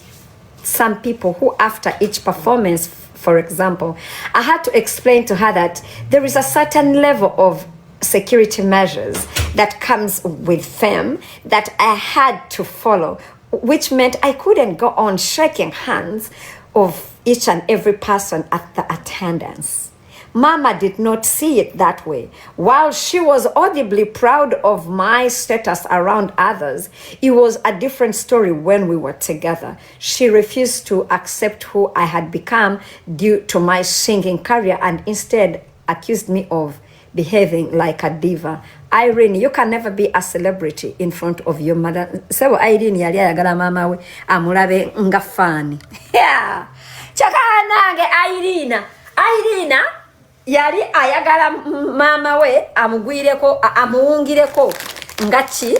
some people who, after each performance, for example, I had to explain to her that there is a certain level of security measures that comes with fame that I had to follow, which meant I couldn't go on shaking hands of each and every person at the attendance. Mama did not see it that way. While she was audibly proud of my status around others, it was a different story when we were together. She refused to accept who I had become due to my singing career and instead accused me of behaving like a diva. Irene, you can never be a celebrity in front of your mother. So Irene yali ayagala mama we amulabe nga fani. Yeah. Chaka nange Irene yali ayagala mama we amugwireko amuungireko ngachi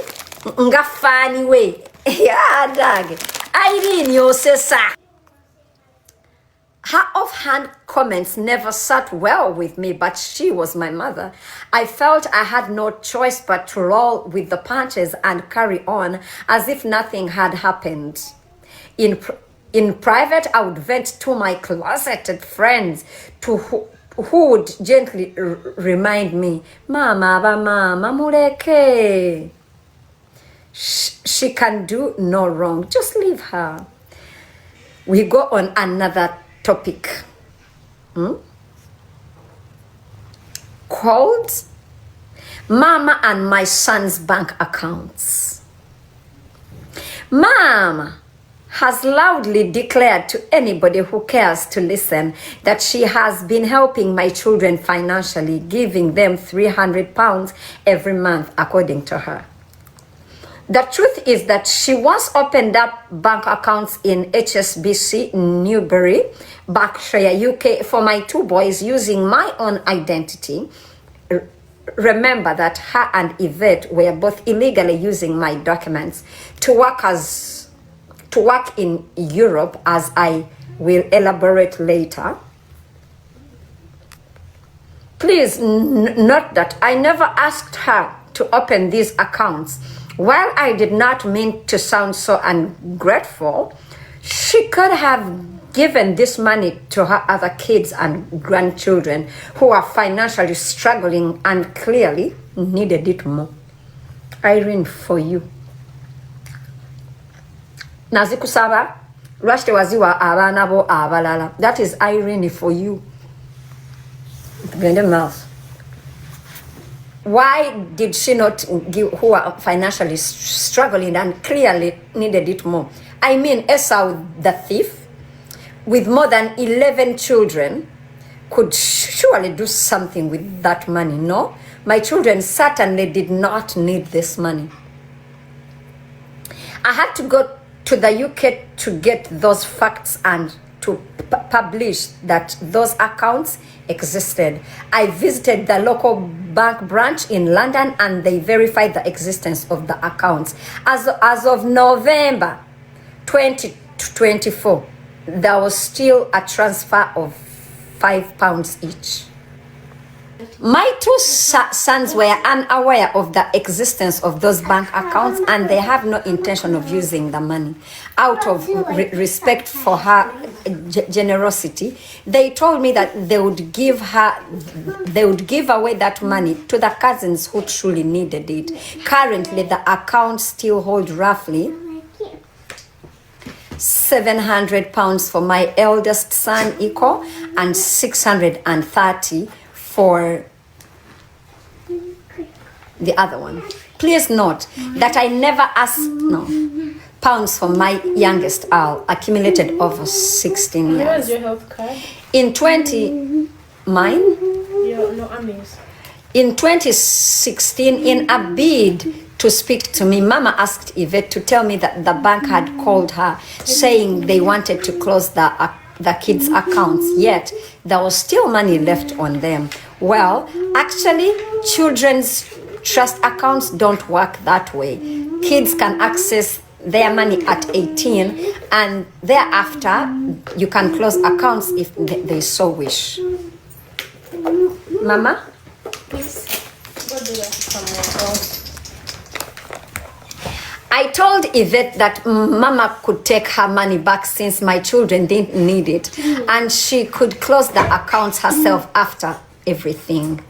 nga fani we. Yeah, dage. Irene yosesa. Her offhand comments never sat well with me, but she was my mother. I felt I had no choice but to roll with the punches and carry on as if nothing had happened. In private, I would vent to my closeted friends who would gently remind me, Mama, muleke. She can do no wrong. Just leave her. We go on another topic. Called Mama and my son's bank accounts. Mama has loudly declared to anybody who cares to listen that she has been helping my children financially, giving them £300 every month, according to her. The truth is that she once opened up bank accounts in HSBC, Newbury, Berkshire, UK, for my two boys using my own identity. Remember that her and Yvette were both illegally using my documents to work in Europe, as I will elaborate later. Please note that I never asked her to open these accounts. While I did not mean to sound so ungrateful, she could have given this money to her other kids and grandchildren who are financially struggling and clearly needed it more. Irene, for you. Nazikusaba, lwaki waziwa abaana bo abalala. That is Irene for you. Why did she not give who are financially struggling and clearly needed it more? I mean, Esau the thief, with more than 11 children, could surely do something with that money, no? My children certainly did not need this money. I had to go to the UK to get those facts and to publish that those accounts existed. I visited the local bank branch in London and they verified the existence of the accounts. As of November 2024, there was still a transfer of £5 each. My two sons were unaware of the existence of those bank accounts, and they have no intention of using the money. Out of respect for her generosity, they told me that they would give away that money to the cousins who truly needed it. Currently, the accounts still hold roughly £700 for my eldest son, Iko, and 630 for the other one. Please note that I never asked pounds for my youngest Al, accumulated over 16 years. Where's your health card? In 20, mine? Yeah, no, Ami's. In 2016, in a bid to speak to me, Mama asked Yvette to tell me that the bank had called her, saying they wanted to close the kids' accounts, yet there was still money left on them. Well, actually, children's trust accounts don't work that way. Kids can access their money at 18, and thereafter you can close accounts if they so wish. Mama? Please, what do I I told Yvette that Mama could take her money back since my children didn't need it, and she could close the accounts herself after everything.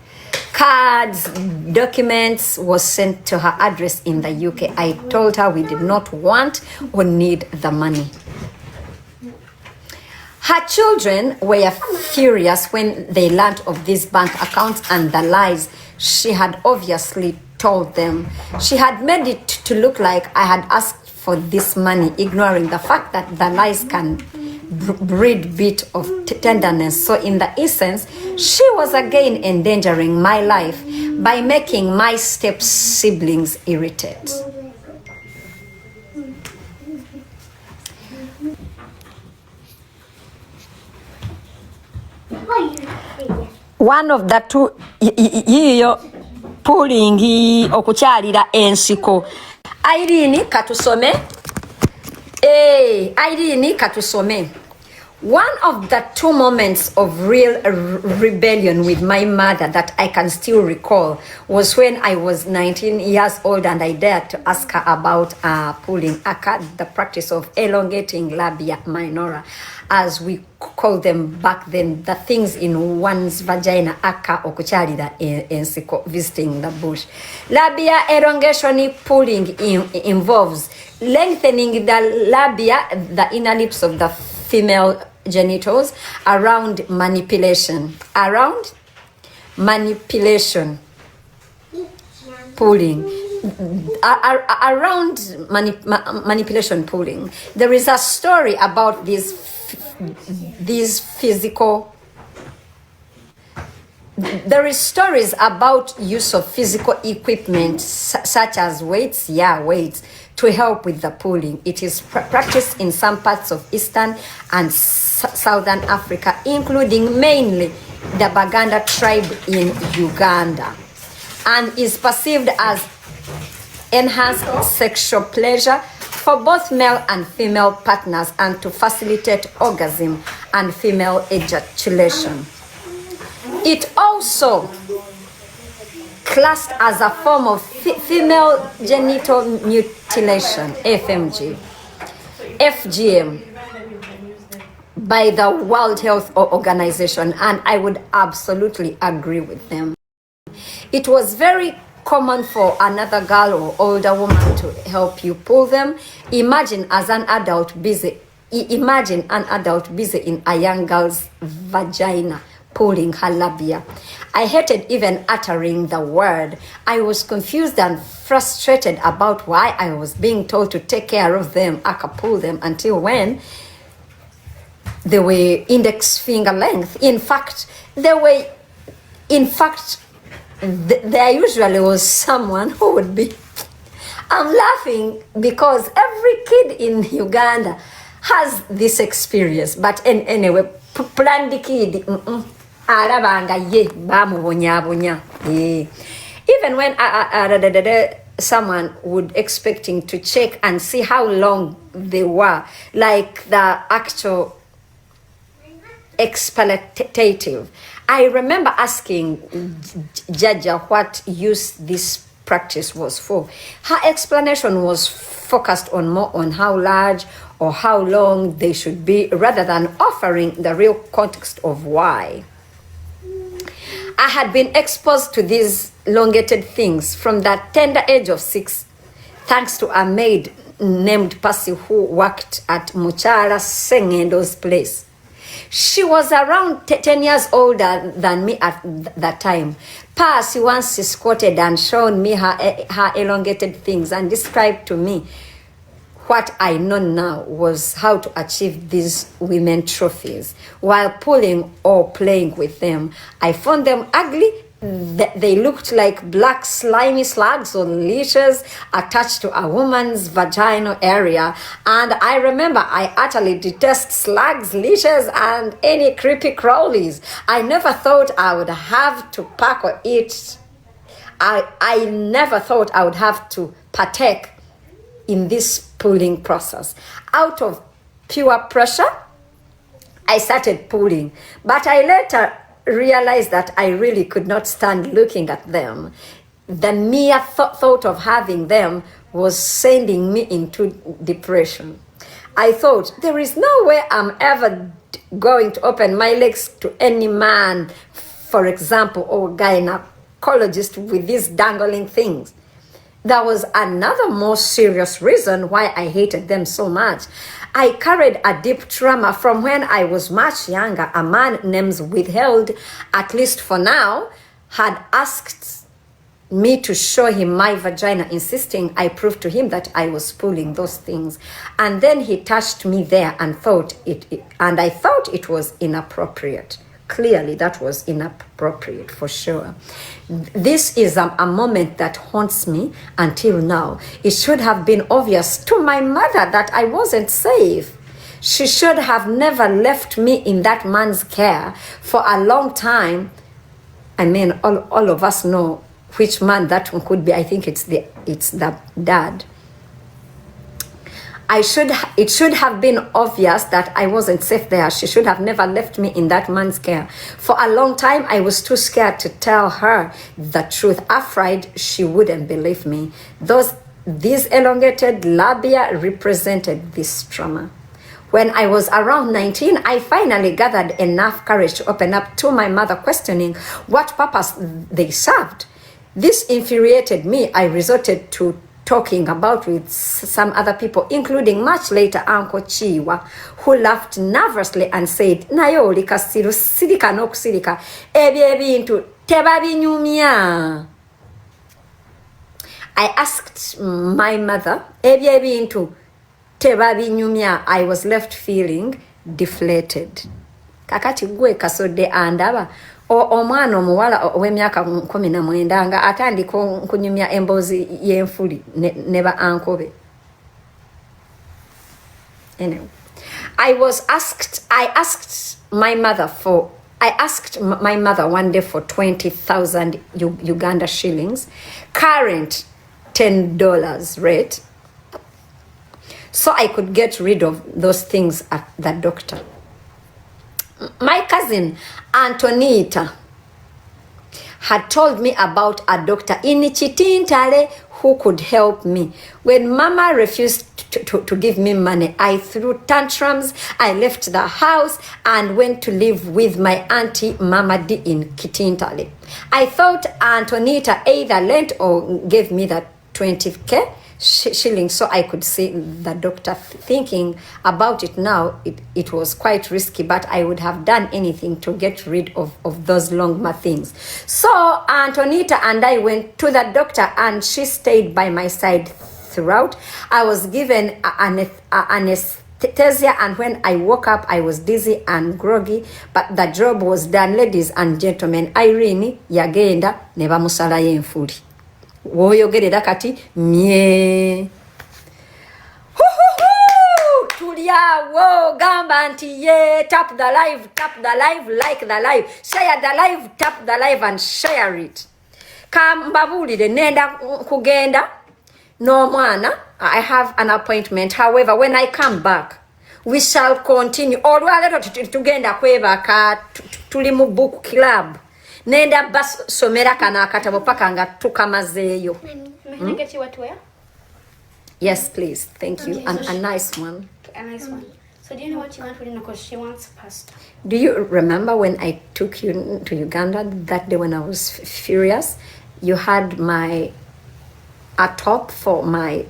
Cards, documents was sent to her address in the UK. I told her we did not want or need the money. Her children were furious when they learned of these bank accounts and the lies she had obviously told them. She had made it to look like I had asked for this money, ignoring the fact that the lies can breed bit of tenderness. So in the essence, she was again endangering my life by making my step siblings irritated. One of the two yiyo pulling okukyalira ensiko. Irene katusome. Irene katusome. One of the two moments of real rebellion with my mother that I can still recall was when I was 19 years old and I dared to ask her about pulling aka, the practice of elongating labia minora, as we call them back then, the things in one's vagina, aka okuchalira ensiko, visiting the bush. Labia elongation pulling involves lengthening the labia, the inner lips of the female genitals, around manipulation, pulling, around manipulation, pulling. There is a story about these physical. There is stories about use of physical equipment such as weights, to help with the pulling. It is practiced in some parts of Eastern and Southern Africa, including mainly the Baganda tribe in Uganda, and is perceived as enhanced sexual pleasure for both male and female partners and to facilitate orgasm and female ejaculation. It also classed as a form of female genital mutilation, FGM, by the World Health Organization, and I would absolutely agree with them. It was very common for another girl or older woman to help you pull them. Imagine an adult busy in a young girl's vagina, pulling her labia. I hated even uttering the word. I was confused and frustrated about why I was being told to take care of them, I could pull them, until when they were index finger length. There usually was someone who would be. I'm laughing because every kid in Uganda has this experience. But anyway, plan the kid. Even when someone would expecting to check and see how long they were, like the actual expletive, I remember asking Jaja what use this practice was for. Her explanation was focused on more on how large or how long they should be rather than offering the real context of why. I had been exposed to these elongated things from the tender age of 6, thanks to a maid named Percy who worked at Muchala Sengendo's place. She was around 10 years older than me at that time. Percy once squatted and showed me her elongated things and described to me what I know now was how to achieve these women trophies. While pulling or playing with them, I found them ugly. They looked like black slimy slugs or leeches attached to a woman's vaginal area. And I remember I utterly detest slugs, leeches, and any creepy crawlies. I never thought I would have to pack or eat. I never thought I would have to partake in this pulling process. Out of pure pressure, I started pulling, but I later realized that I really could not stand looking at them. The mere thought of having them was sending me into depression. I thought, there is no way I'm ever going to open my legs to any man, for example, or gynecologist with these dangling things. There was another more serious reason why I hated them so much. I carried a deep trauma from when I was much younger. A man named Withheld, at least for now, had asked me to show him my vagina, insisting I prove to him that I was pulling those things. And then he touched me there and I thought it was inappropriate. Clearly, that was inappropriate for sure. This is a moment that haunts me until now. It should have been obvious to my mother that I wasn't safe. She should have never left me in that man's care for a long time. I mean, all of us know which man that could be. I think it's the dad. It should have been obvious that I wasn't safe there. She should have never left me in that man's care. For a long time, I was too scared to tell her the truth, afraid she wouldn't believe me. These elongated labia represented this trauma. When I was around 19, I finally gathered enough courage to open up to my mother, questioning what purpose they served. This infuriated me. I resorted to talking about with some other people, including much later Uncle Chiwa, who laughed nervously and said, "Nayo oli kasiru sirika n'okusirika ebyo ebintu tebabinyumya." I asked my mother, "Ebyo ebintu tebabinyumya." I was left feeling deflated. Kakati gwe kasodde andaba omwana omuwala ow'emyaka 19 nga atandika kunyumya emboozi y'enfuli ne ba ankobe. Anyway, I asked my mother one day for 20,000 Uganda shillings, current $10 rate, so I could get rid of those things at the doctor. My cousin Antonita had told me about a doctor in Chitintale who could help me. When Mama refused to give me money, I threw tantrums. I left the house and went to live with my auntie Mama D in Kitintale. I thought Antonita either lent or gave me that 20k shillings so I could see the doctor. Thinking about it now, it was quite risky, but I would have done anything to get rid of those long things. So Antonita and I went to the doctor and she stayed by my side throughout. I was given anesthesia, and when I woke up I was dizzy and groggy, but the job was done. Ladies and gentlemen, Irene yagenda ne bamusalayo enfuli. Woyogerera kati mye tulyawo gamba nti ye tap the live, like the live, share the live, tap the live and share it. Kambabulire nenda kugenda n'omwana. I have an appointment. However, when I come back, we shall continue. Olwaleero tugenda kwebaka tuli mu book club. Nenda bas somera kana akatabo paka nga tukamazeeyo. Can I get you what to wear? Yes, please. Thank you. Okay, so A nice one. A nice one. So do you know what you want for dinner? Because she wants pasta. Do you remember when I took you to Uganda that day when I was furious? You had a top for my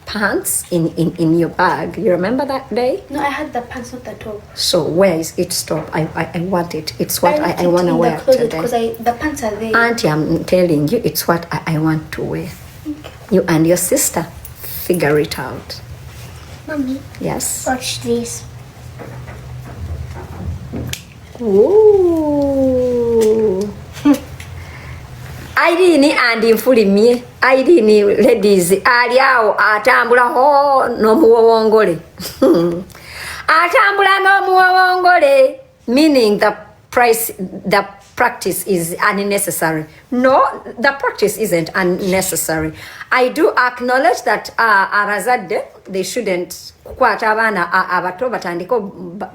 pants in your bag. You remember that day? No, I had the pants, not the top. So where is its top? I want it. It's what I left want it to in wear the closet today. because the pants are there. Auntie, I'm telling you, it's what I want to wear. Okay. You and your sister, figure it out. Mommy, Yes. watch this. Ooh. Irene and Nfulimye. Irene ladies ali awo atambula ho n'omuwowongole. Atambula n'omuwowongole, meaning the practice is unnecessary. No, the practice isn't unnecessary. I do acknowledge that abazadde, they shouldn't kukwata abaana abato batandika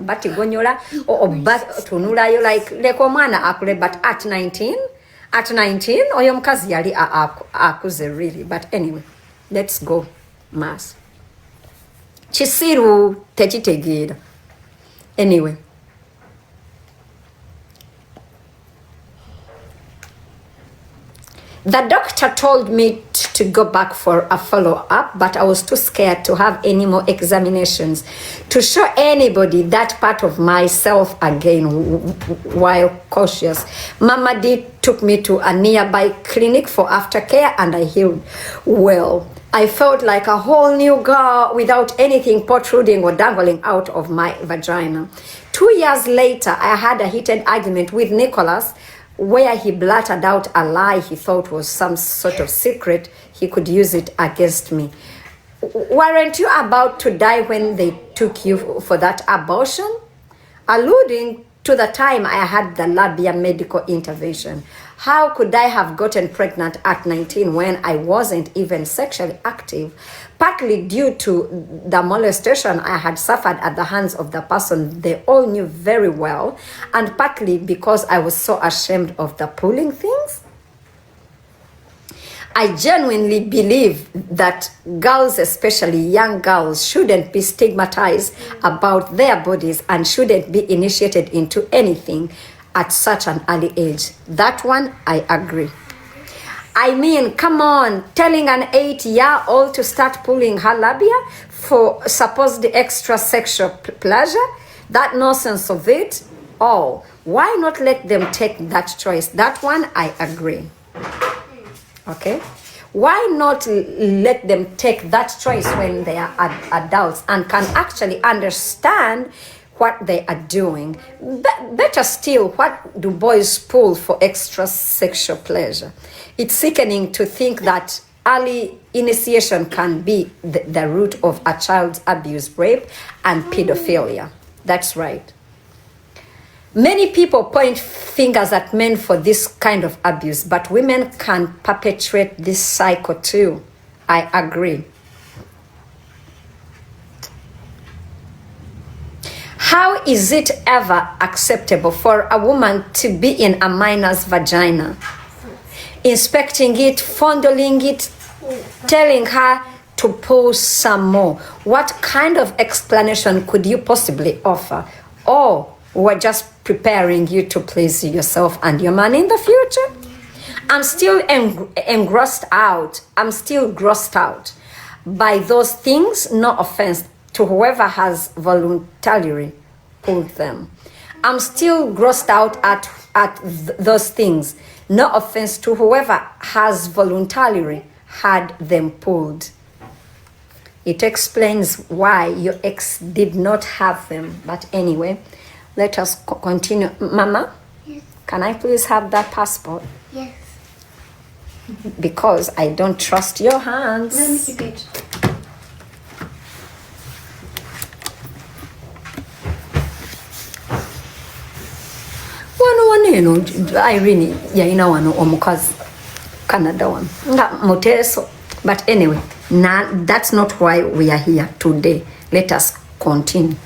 batigonyola or batunulayo like leko omwana akule, but at 19 oyo mukazi yali akuze really. But anyway, let's go mass. Kisiru tekitegeera. Anyway, the doctor told me to go back for a follow-up, but I was too scared to have any more examinations to show anybody that part of myself again while cautious. Mama D took me to a nearby clinic for aftercare and I healed well. I felt like a whole new girl without anything protruding or dangling out of my vagina. 2 years later, I had a heated argument with Nicholas where he blurted out a lie he thought was some sort of secret. He could use it against me. Weren't you about to die when they took you for that abortion? Alluding to the time I had the labia medical intervention. How could I have gotten pregnant at 19 when I wasn't even sexually active? Partly due to the molestation I had suffered at the hands of the person they all knew very well, and partly because I was so ashamed of the pulling things. I genuinely believe that girls, especially young girls, shouldn't be stigmatized about their bodies and shouldn't be initiated into anything at such an early age. That one, I agree. I mean, come on, telling an 8-year-old to start pulling her labia for supposed extra sexual pleasure, that nonsense of it, oh, why not let them take that choice? That one, I agree. Okay? Why not let them take that choice when they are adults and can actually understand what they are doing? Better still, what do boys pull for extra sexual pleasure? It's sickening to think that early initiation can be the root of a child's abuse, rape, and pedophilia. That's right. Many people point fingers at men for this kind of abuse, but women can perpetuate this cycle too. I agree. How is it ever acceptable for a woman to be in a minor's vagina, inspecting it, fondling it, telling her to pull some more? What kind of explanation could you possibly offer? Or we're just preparing you to please yourself and your man in the future? I'm still engrossed out. I'm still grossed out by those things. No offense to whoever has voluntarily pulled them. I'm still grossed out at those things. No offense to whoever has voluntarily had them pulled. It explains why your ex did not have them. But anyway, let us continue. Mama, Yes. Can I please have that passport? Yes. Because I don't trust your hands. Let me keep it. Wano waneno Irene yalina wano omukazi Canada one nga muteso. But anyway, that's not why we are here today. Let us continue.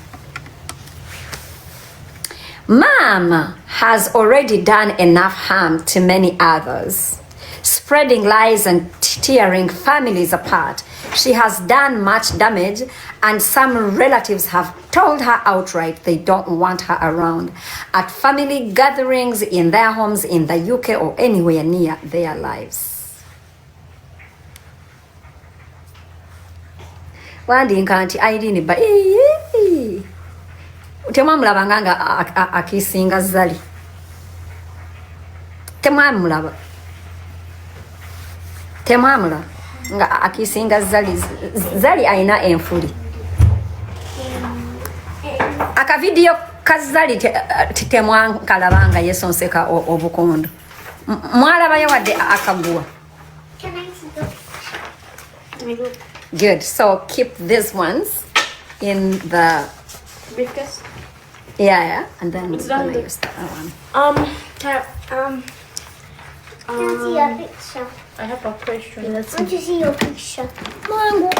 Mama has already done enough harm to many others, spreading lies and tearing families apart. She has done much damage, and some relatives have told her outright they don't want her around at family gatherings, in their homes, in the UK, or anywhere near their lives. Wandinka nti Irene ba temwamulaba nga akisinga Zali. Temwamulaba nga akisinga Zali aina enfuli. Aka video ka Zali temwankalabanga yesonseka obukondo. Mwalabayo wadde akagwa. Can I see the Good. So keep these ones in the Briefcase? yeah, and then It's done. use that one. Can Can I see your picture? I have a question. I want to see your picture. Mango. I want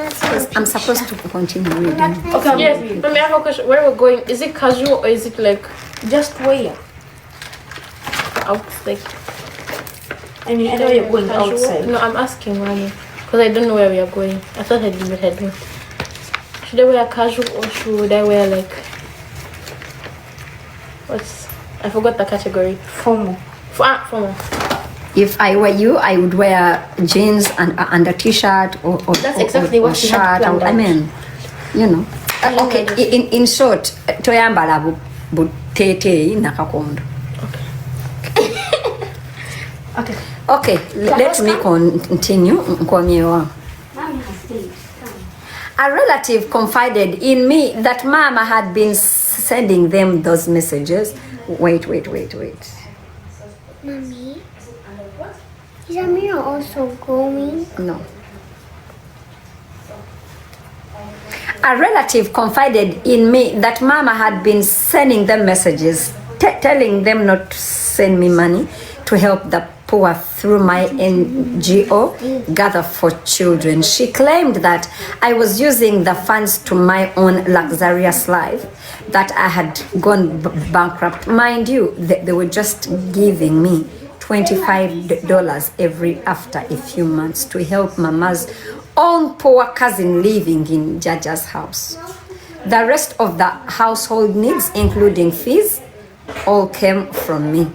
to see your I'm supposed to continue reading. Okay, yes. Let me have a question. Where we're going? Is it casual or is it like Just where? out? Like I mean, I know you're going casual? outside. No, I'm asking Rani because I don't know where we are going. I thought I'd leave it heading. Should I wear casual or should I wear like what's? I forgot the category. Formal. Formal. If I were you, I would wear jeans and a t-shirt or That's exactly what she had shirt. planned I out. mean, you know. Okay. In short, toyambala butete nakakondo. Okay. Okay. Let me continue. Nkomyewa. Mommy has stayed. A relative confided in me that Mama had been sending them those messages. Wait. Mommy, is Amira also going? No. A relative confided in me that Mama had been sending them messages, telling them not to send me money to help the poor through my NGO, Gather for Children. She claimed that I was using the funds to my own luxurious life, that I had gone bankrupt. Mind you, they were just giving me $25 after a few months to help Mama's own poor cousin living in Jaja's house. The rest of the household needs, including fees, all came from me.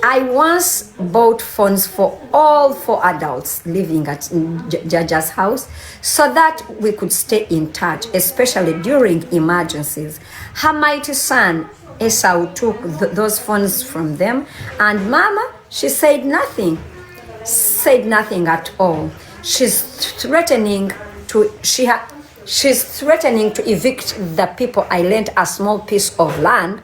I once bought phones for all 4 adults living at Jaja's house so that we could stay in touch, especially during emergencies. Her mighty son, Esau, took those phones from them, and Mama, she said nothing at all. She's threatening to evict the people I lent a small piece of land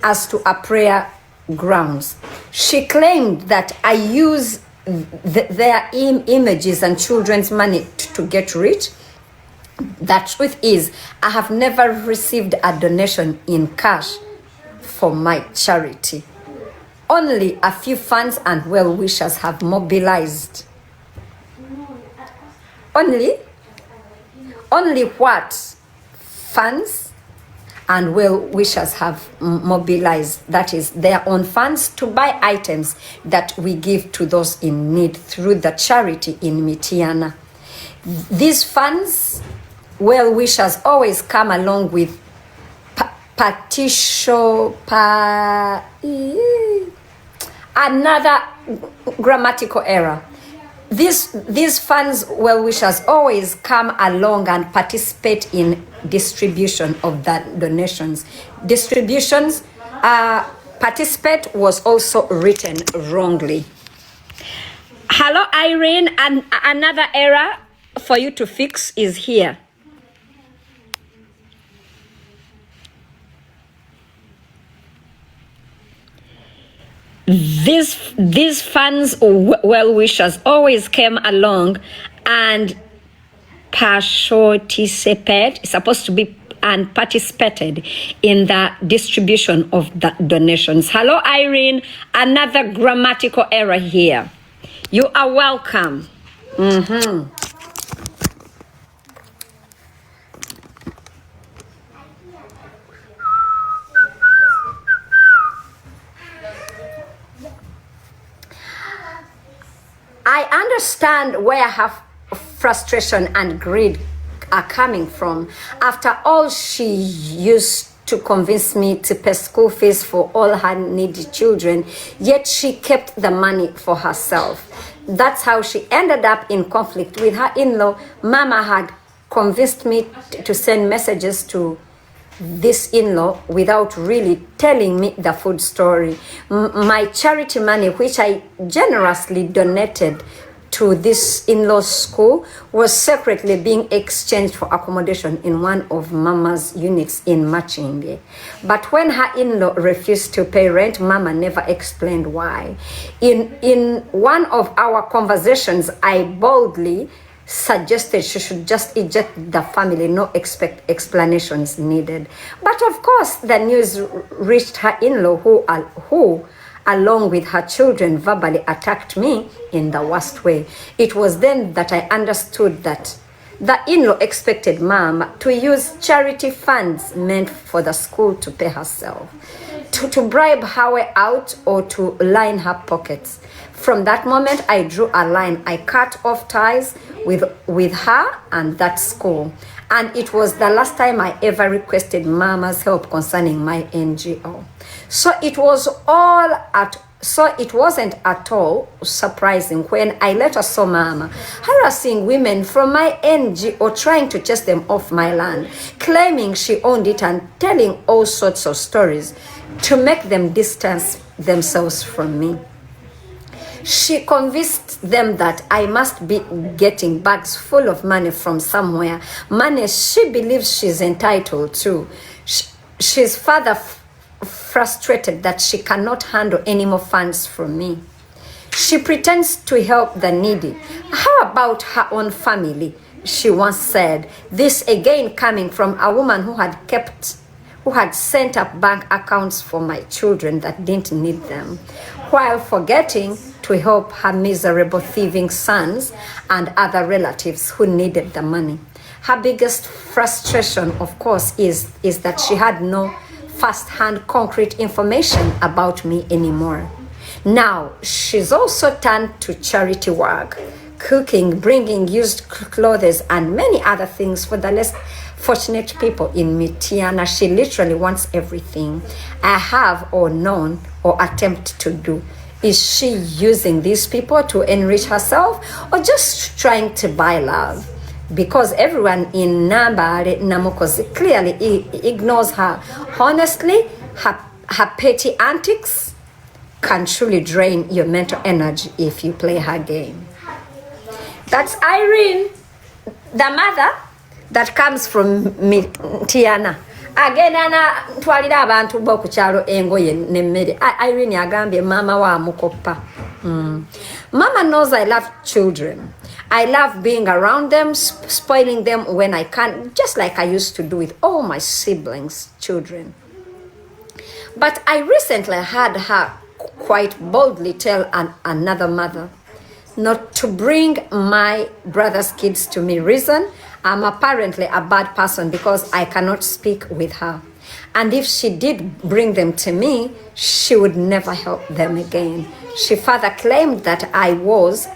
as to a prayer grounds. She claimed that I use their images and children's money to get rich. The truth is, I have never received a donation in cash for my charity. Only a few fans and well-wishers have mobilized. Only what? Fans and well-wishers have mobilized, that is, their own funds to buy items that we give to those in need through the charity in Mitiana. These funds, well-wishers always come along with another grammatical error. These funds, well-wishers always come along and participate in distribution of the donations. Participate was also written wrongly. Hello, Irene, and another error for you to fix is here. These fans or well-wishers always came along and participated, supposed to be, and participated in the distribution of the donations. Hello, Irene, another grammatical error here. You are welcome. I understand where her frustration and greed are coming from. After all, she used to convince me to pay school fees for all her needy children, yet she kept the money for herself. That's how she ended up in conflict with her in-law. Mama had convinced me to send messages to this in-law without really telling me the full story. My charity money, which I generously donated to this in-law school, was secretly being exchanged for accommodation in one of Mama's units in Machimbe. But when her in-law refused to pay rent, Mama never explained why. In one of our conversations, I boldly suggested she should just eject the family, no explanations needed. But of course, the news reached her in-law, who along with her children, verbally attacked me in the worst way. It was then that I understood that the in-law expected Mom to use charity funds meant for the school to pay herself, to bribe her way out or to line her pockets. From that moment, I drew a line. I cut off ties with her and that school. And it was the last time I ever requested Mama's help concerning my NGO. So it wasn't at all surprising when I later saw Mama harassing women from my NGO, trying to chase them off my land, claiming she owned it and telling all sorts of stories to make them distance themselves from me. She convinced them that I must be getting bags full of money from somewhere, money she believes she's entitled to. She's further frustrated that she cannot handle any more funds from me. She pretends to help the needy. How about her own family? She once said, this again coming from a woman who had sent up bank accounts for my children that didn't need them, while forgetting to help her miserable thieving sons and other relatives who needed the money. Her biggest frustration, of course, is that she had no first-hand concrete information about me anymore. Now, she's also turned to charity work, cooking, bringing used clothes, and many other things for the less fortunate people in Mitiana. She literally wants everything I have or known or attempt to do. Is she using these people to enrich herself or just trying to buy love? Because everyone in Nambale Namukozi clearly ignores her. Honestly, her petty antics can truly drain your mental energy if you play her game. That's Irene, the mother that comes from Tiana. Again, twalira abantu bo ku kyalo engoye nemmere. Irene agambye mama wa mukopa. Mama knows I love children. I love being around them, spoiling them when I can, just like I used to do with all my siblings' children. But I recently heard her quite boldly tell another mother not to bring my brother's kids to me. Reason? I'm apparently a bad person because I cannot speak with her. And if she did bring them to me, she would never help them again. She further claimed that I was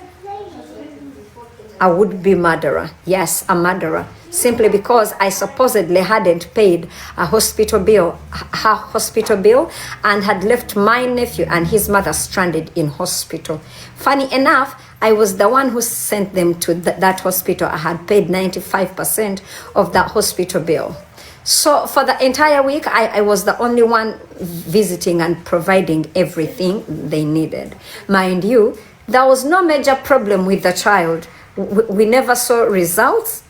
a would-be murderer. Yes, a murderer. Simply because I supposedly hadn't paid her hospital bill, and had left my nephew and his mother stranded in hospital. Funny enough, I was the one who sent them to that hospital. I had paid 95% of that hospital bill. So for the entire week, I was the only one visiting and providing everything they needed. Mind you, there was no major problem with the child. We never saw results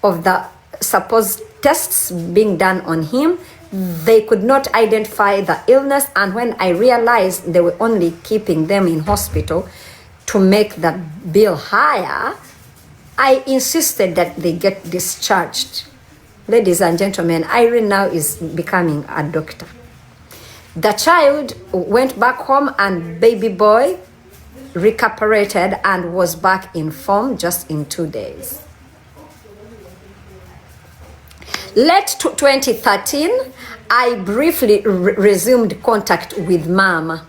of the supposed tests being done on him. They could not identify the illness, and when I realized they were only keeping them in hospital to make the bill higher, I insisted that they get discharged. Ladies and gentlemen, Irene now is becoming a doctor. The child went back home and baby boy recuperated and was back in form just in 2 days. Late 2013, I briefly resumed contact with Mama.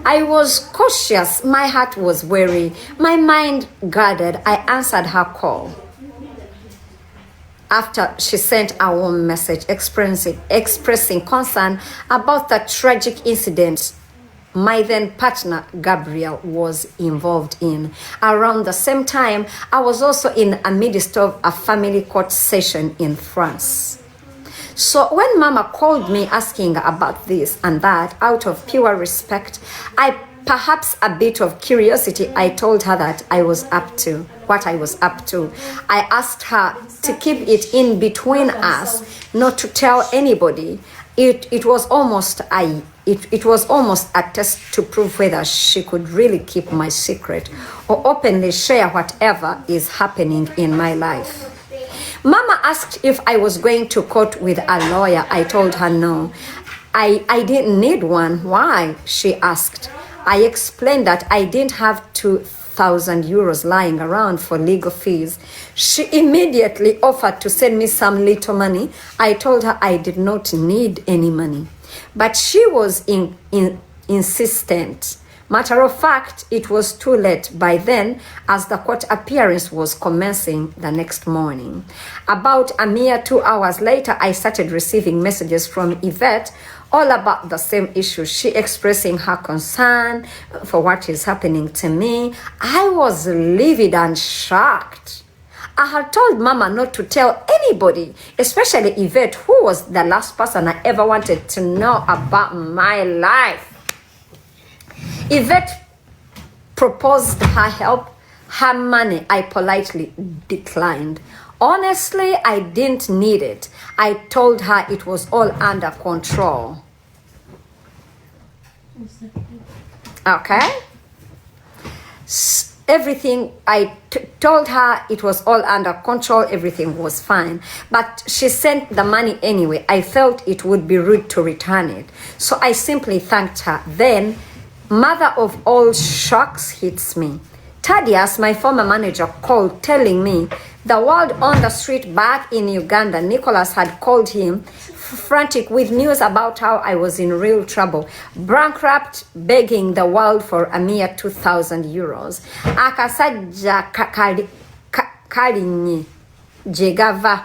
I was cautious. My heart was weary. My mind guarded. I answered her call. After she sent a warm message expressing concern about the tragic incident my then partner Gabriel was involved in. Around the same time, I was also in the midst of a family court session in France. So when Mama called me asking about this and that, out of pure respect, perhaps a bit of curiosity, I told her that I was up to what I was up to. I asked her to keep it in between us, not to tell anybody. It was almost a test to prove whether she could really keep my secret or openly share whatever is happening in my life. Mama asked if I was going to court with a lawyer. I told her no. I didn't need one. Why? She asked. I explained that I didn't have 2,000 euros lying around for legal fees. She immediately offered to send me some little money. I told her I did not need any money. But she was insistent. Matter of fact, it was too late by then, as the court appearance was commencing the next morning. About a mere 2 hours later, I started receiving messages from Yvette all about the same issue. She expressing her concern for what is happening to me. I was livid and shocked. I had told Mama not to tell anybody, especially Yvette, who was the last person I ever wanted to know about my life. Yvette proposed her help, her money. I politely declined. Honestly, I didn't need it. I told her it was all under control. Okay? Everything, I told her it was all under control, everything was fine. But she sent the money anyway. I felt it would be rude to return it. So I simply thanked her. Then, mother of all shocks hits me. Thaddeus, my former manager, called telling me the word on the street back in Uganda, Nicholas had called him frantic with news about how I was in real trouble, bankrupt, begging the world for a mere 2,000 euros. Akasajja kalinye jegava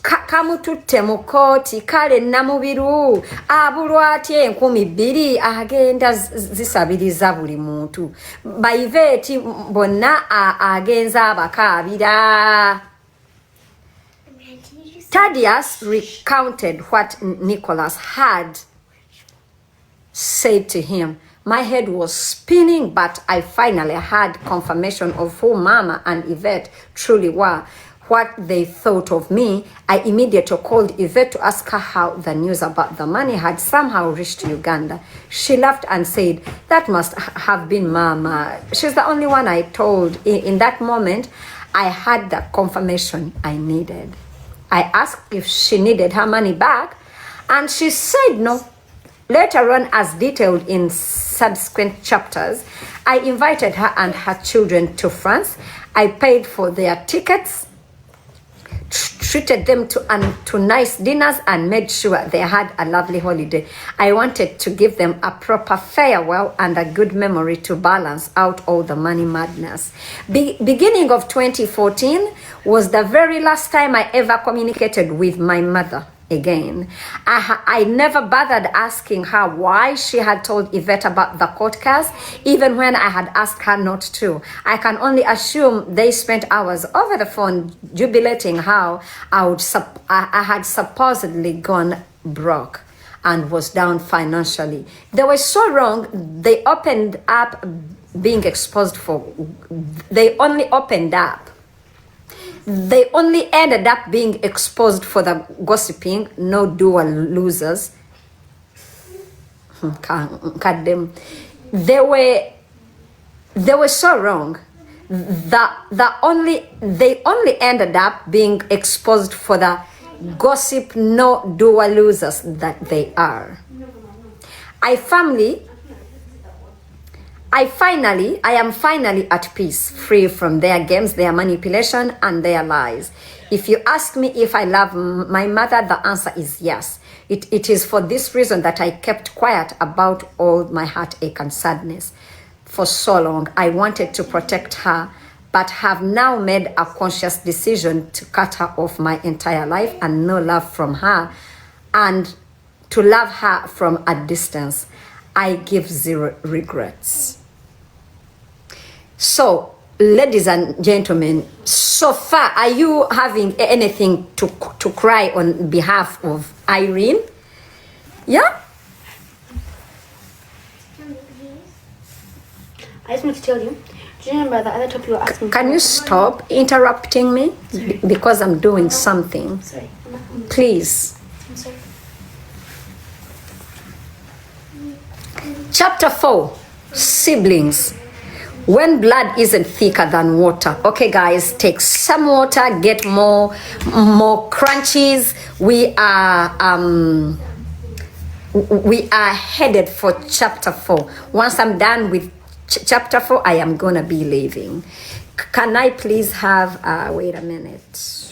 kamututte mu kooti kale Namubiru abulwa atya 2,000 agenda zisabiriza buli muntu Yvette bonna agenza abakaabira. Thaddeus recounted what Nicholas had said to him. My head was spinning, but I finally had confirmation of who Mama and Yvette truly were, what they thought of me. I immediately called Yvette to ask her how the news about the money had somehow reached Uganda. She laughed and said, that must have been Mama. She's the only one I told. In that moment, I had the confirmation I needed. I asked if she needed her money back, and she said no. Later on, as detailed in subsequent chapters, I invited her and her children to France. I paid for their tickets, treated them to nice dinners, and made sure they had a lovely holiday. I wanted to give them a proper farewell and a good memory to balance out all the money madness. Beginning of 2014 was the very last time I ever communicated with my mother again. I never bothered asking her why she had told Yvette about the court case, even when I had asked her not to. I can only assume they spent hours over the phone jubilating how I had supposedly gone broke and was down financially. They were so wrong. They opened up being exposed for, they only ended up being exposed for the gossiping, no dual losers. They were so wrong. They only ended up being exposed for the gossip, no dual losers that they are. I am finally at peace, free from their games, their manipulation, and their lies. If you ask me if I love my mother, the answer is yes. It is for this reason that I kept quiet about all my heartache and sadness for so long. I wanted to protect her, but have now made a conscious decision to cut her off my entire life and no love from her, and to love her from a distance. I give zero regrets. So, ladies and gentlemen, so far, are you having anything to cry on behalf of Irene? Yeah? I just want to tell you. Do you remember the other topic you were asking? Can you stop interrupting me? Because I'm doing something. Sorry. Please. I'm sorry. Chapter 4, siblings. When blood isn't thicker than water. Okay, guys, take some water, get more crunchies. We are headed for chapter 4. Once I'm done with chapter 4, I am gonna be leaving. Can I please have wait a minute.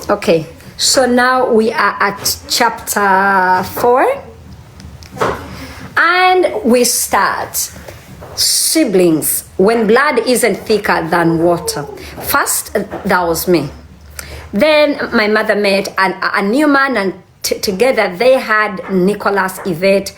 Okay, so now we are at chapter 4 and we start. Siblings, when blood isn't thicker than water. First, that was me. Then my mother met a new man, and together they had Nicholas, Yvette,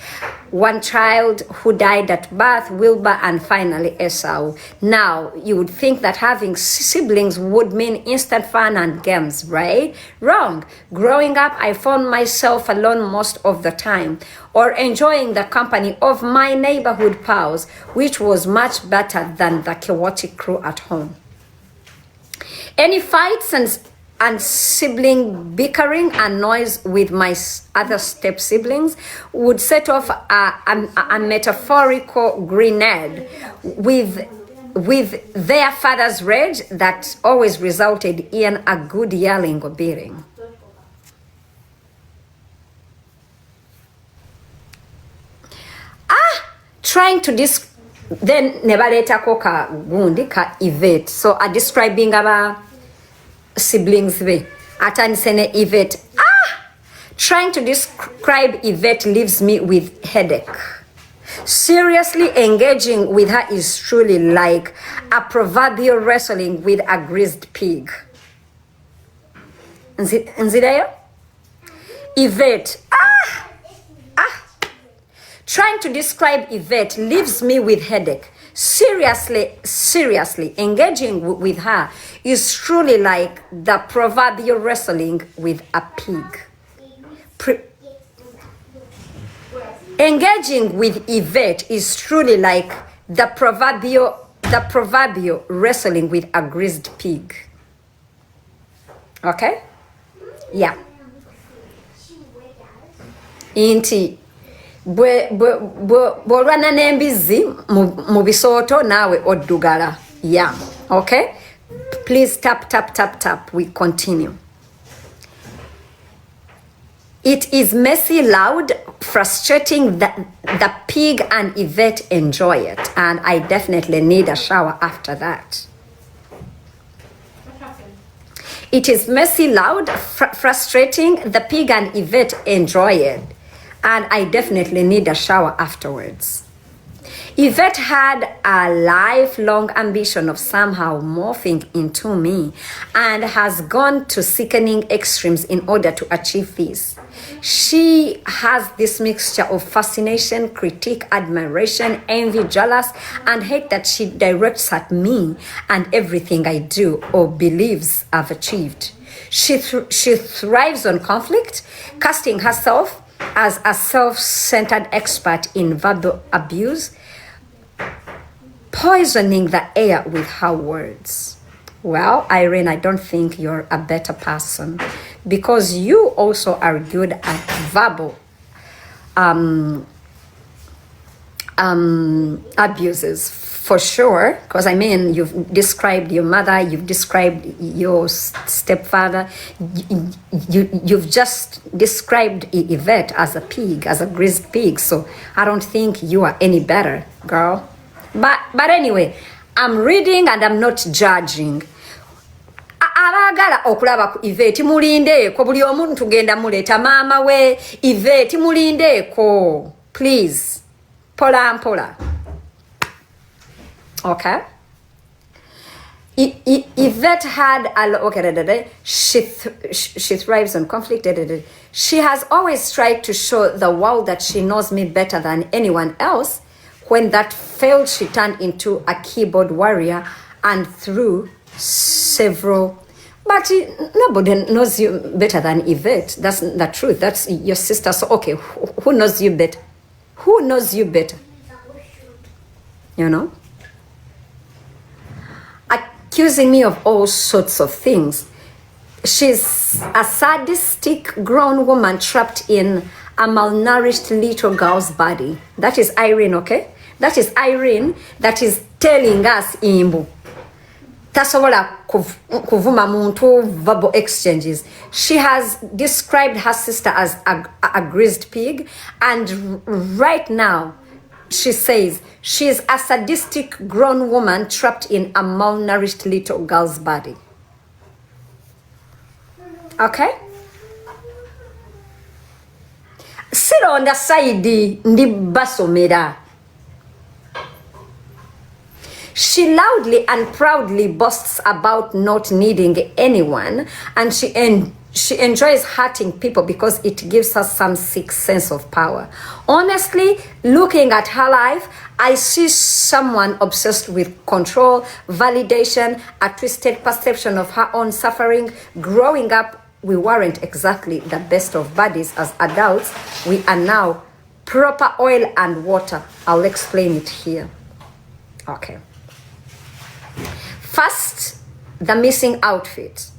one child who died at birth, Wilbur, and finally Esau. Now, you would think that having siblings would mean instant fun and games, right? Wrong. Growing up, I found myself alone most of the time, or enjoying the company of my neighborhood pals, which was much better than the chaotic crew at home. Any fights and sibling bickering and noise with my other step siblings would set off a metaphorical grenade with their father's rage that always resulted in a good yelling or beating. Trying to then nebaletako ka gundi ka Yvette. So describing our siblings be atandise ne Yvette. Trying to describe Yvette leaves me with headache. Seriously, engaging with her is truly like a proverbial wrestling with a greased pig. Nzidayo? Yvette. Trying to describe Yvette leaves me with headache. Seriously, engaging with her is truly like the proverbial wrestling with a pig. Engaging with Yvette is truly like the proverbial wrestling with a greased pig. Okay? Yeah. Inti bwolwana n'embizi mu bisooto naawe oddugala. Yeah. Okay? Please tap. We continue. It is messy, loud, frustrating that the pig and Yvette enjoy it. And I definitely need a shower after that. It is messy, loud, frustrating. The pig and Yvette enjoy it. And I definitely need a shower afterwards. Yvette had a lifelong ambition of somehow morphing into me and has gone to sickening extremes in order to achieve this. She has this mixture of fascination, critique, admiration, envy, jealous, and hate that she directs at me and everything I do or believes I've achieved. She thrives on conflict, casting herself as a self-centered expert in verbal abuse, poisoning the air with her words. Well, Irene, I don't think you're a better person because you also are good at verbal abuses for sure. Because I mean, you've described your mother, you've described your stepfather, you've just described Yvette as a pig, as a greased pig. So I don't think you are any better, girl. But anyway, I'm reading and I'm not judging. Abagala okulaba ku Yvette mulindeeko, buli omuntu tugenda muleeta maama we Yvette mulindeeko, please, pola mpola. Okay. Yvette had she thrives on conflict. She has always tried to show the world that she knows me better than anyone else. When that failed, she turned into a keyboard warrior and threw several. But nobody knows you better than Yvette. That's the truth. That's your sister. So okay, who knows you better? Who knows you better? You know? Accusing me of all sorts of things. She's a sadistic grown woman trapped in a malnourished little girl's body. That is Irene, okay? That is Irene that is telling us imbu. Tasobola kuvuma muntu verbal exchanges. She has described her sister as a greased pig, and right now she says she's a sadistic grown woman trapped in a malnourished little girl's body. Okay? Sit on the side ndi basomera. She loudly and proudly boasts about not needing anyone, and she enjoys hurting people because it gives her some sick sense of power. Honestly, looking at her life, I see someone obsessed with control, validation, a twisted perception of her own suffering. Growing up, we weren't exactly the best of buddies as adults. We are now proper oil and water. I'll explain it here. Okay. First, the missing outfit.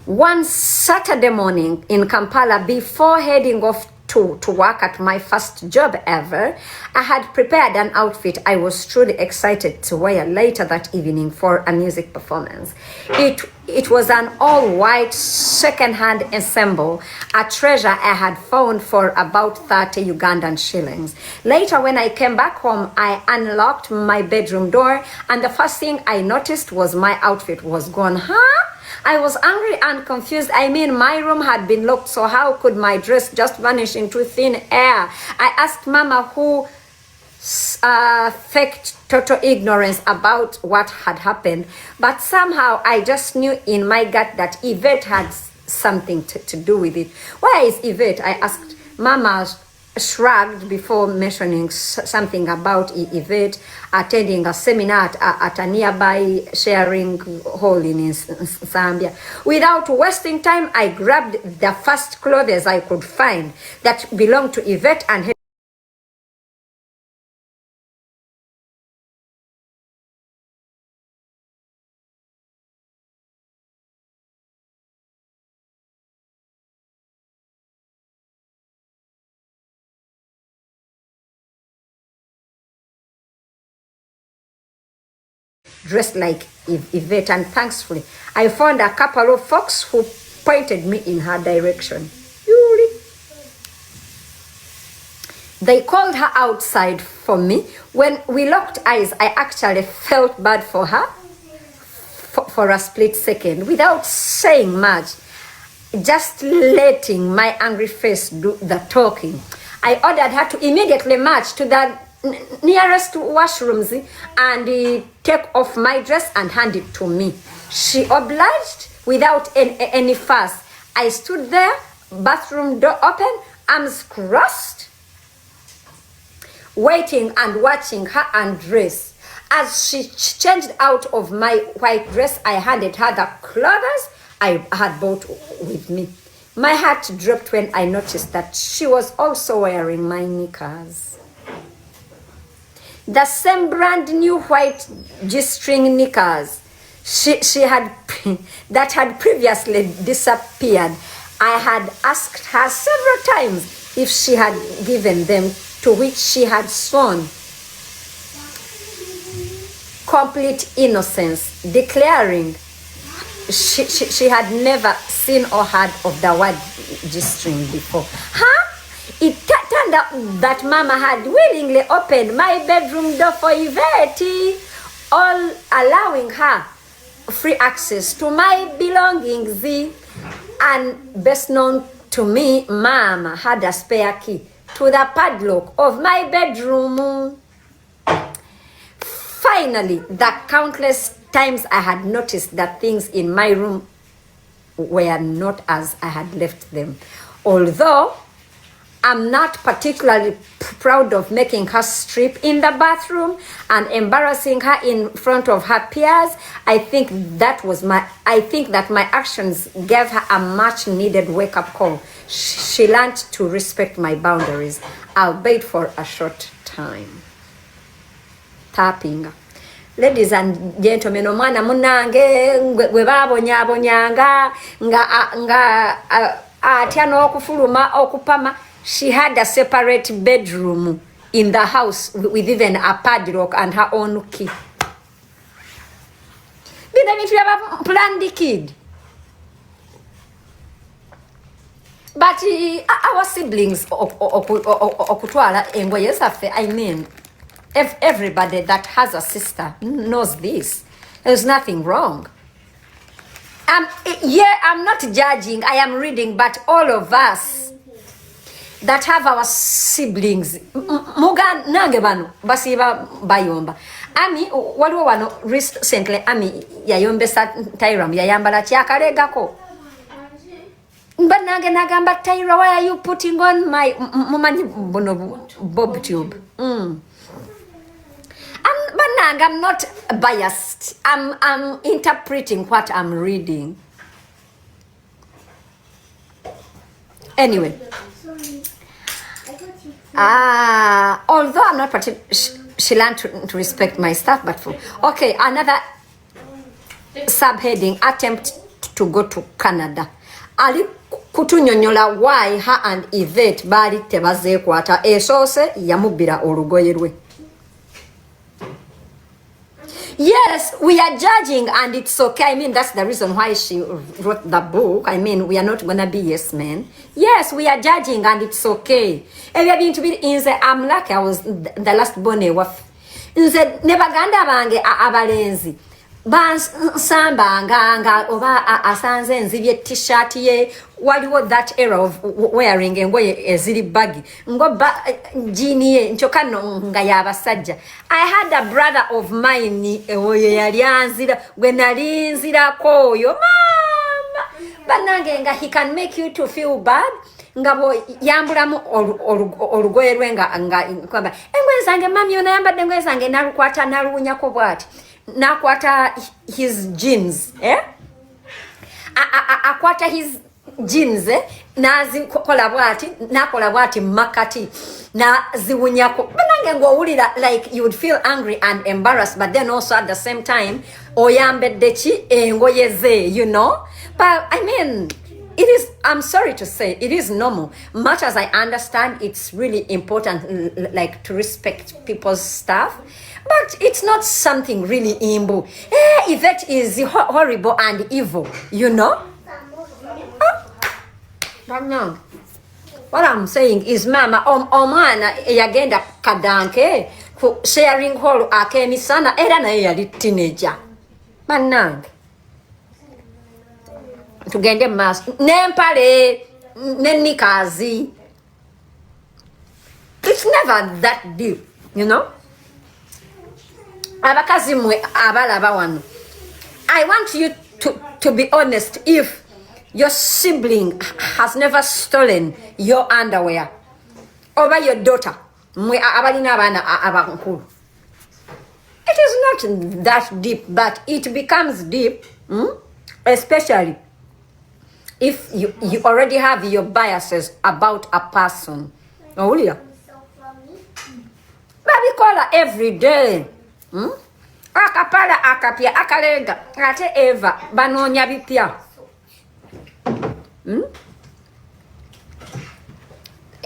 One Saturday morning in Kampala, before heading off to work at my first job ever, I had prepared an outfit I was truly excited to wear later that evening for a music performance. It was an all-white second-hand ensemble, a treasure I had found for about 30 Ugandan shillings. Later, when I came back home, I unlocked my bedroom door, and the first thing I noticed was my outfit was gone. Huh? I was angry and confused. I mean, my room had been locked, so how could my dress just vanish into thin air? I asked Mama, who faked total ignorance about what had happened, but somehow I just knew in my gut that Yvette had something to do with it. Where is Yvette? I asked. Mama shrugged before mentioning something about Yvette attending a seminar at a nearby sharing hall in Zambia. Without wasting time, I grabbed the first clothes I could find that belonged to Yvette and dressed like Yvette, and thankfully I found a couple of folks who pointed me in her direction. They called her outside for me. When we locked eyes, I actually felt bad for her for a split second, without saying much, just letting my angry face do the talking. I ordered her to immediately march to the nearest washrooms and take off my dress and hand it to me. She obliged without any fuss. I stood there, bathroom door open, arms crossed, waiting and watching her undress. As she changed out of my white dress, I handed her the clothes I had bought with me. My heart dropped when I noticed that she was also wearing my knickers. The same brand new white G-string knickers. she had that had previously disappeared. I had asked her several times if she had given them, to which she had sworn complete innocence, declaring she had never seen or heard of the word G-string before. Huh? It turned out that Mama had willingly opened my bedroom door for Yvette, all allowing her free access to my belongings. And best known to me, Mama had a spare key to the padlock of my bedroom. Finally, the countless times I had noticed that things in my room were not as I had left them. Although I'm not particularly proud of making her strip in the bathroom and embarrassing her in front of her peers, I think that my actions gave her a much needed wake-up call. She learned to respect my boundaries, albeit for a short time. Tapping. Ladies and gentlemen, omwana munange gwe babonyabonyanga nga atya n'okufuluma okupama. She had a separate bedroom in the house with even a padlock and her own key. Didn't if you ever planned the kid? But our siblings okutwala engoye zaffe, I mean, everybody that has a sister knows this. There's nothing wrong. I'm not judging, I am reading, but all of us that have our siblings, muga nange bano basiba bayomba. Ami waliwo wano recently Ami yayombesa Tyram yayambala kyakalegako. But nange nagamba Tyra, why are you putting on my mumanyi bono bob tube? I'm not biased. I'm interpreting what I'm reading. Anyway. Although I'm not she learned to respect my stuff, but okay, another subheading: attempt to go to Canada. Ali kutunyonyola why her and Yvette bali tebazeekwata esoose yamubira olugoye lwe. Yes, we are judging and it's okay. I mean, that's the reason why she wrote the book. I mean, we are not gonna be yes men. Yes, we are judging and it's okay. And we are going to be in the, I'm lucky I was the last born of in the nebaganda bange abalenzi. Bans sambanga nga oba asanze nzibye t-shirt ye waliwo that era of wearing engoye eziri baggy ngo jean ye nchokano nga yabasajja. I had a brother of mine oyo yali anzira gwe nali nzirako oyo mama banange nga he can make you to feel bad ngabo yambulamu olugoye lwe nga kwamba engoye zange mami ona yambadde engoye zange nalukwata nalunyako bwati nakwata his jeans akwata his jeans nazikola bwati makati naziwunyako banange ngowulira like you would feel angry and embarrassed, but then also at the same time oyambedde ki engoye ze, you know. But I mean, it is, I'm sorry to say, it is normal. Much as I understand it's really important like to respect people's stuff, but it's not something really imbu. If that is horrible and evil, you know. But no. What I'm saying is, Mama, omwana yagenda kadanke sharing hall akemisana era naye yali teenager. Manange. Tugende mas nempale nenikazi. It's never that deep, you know. Abakazi mwe abalaba wano. I want you to be honest. If your sibling has never stolen your underwear over your daughter, mwe abalina abana abankulu, it is not that deep, but it becomes deep, especially if you already have your biases about a person. Oh, yeah. Baby call her every day. akapala akapya akalenga ate Eva banoonya bipya.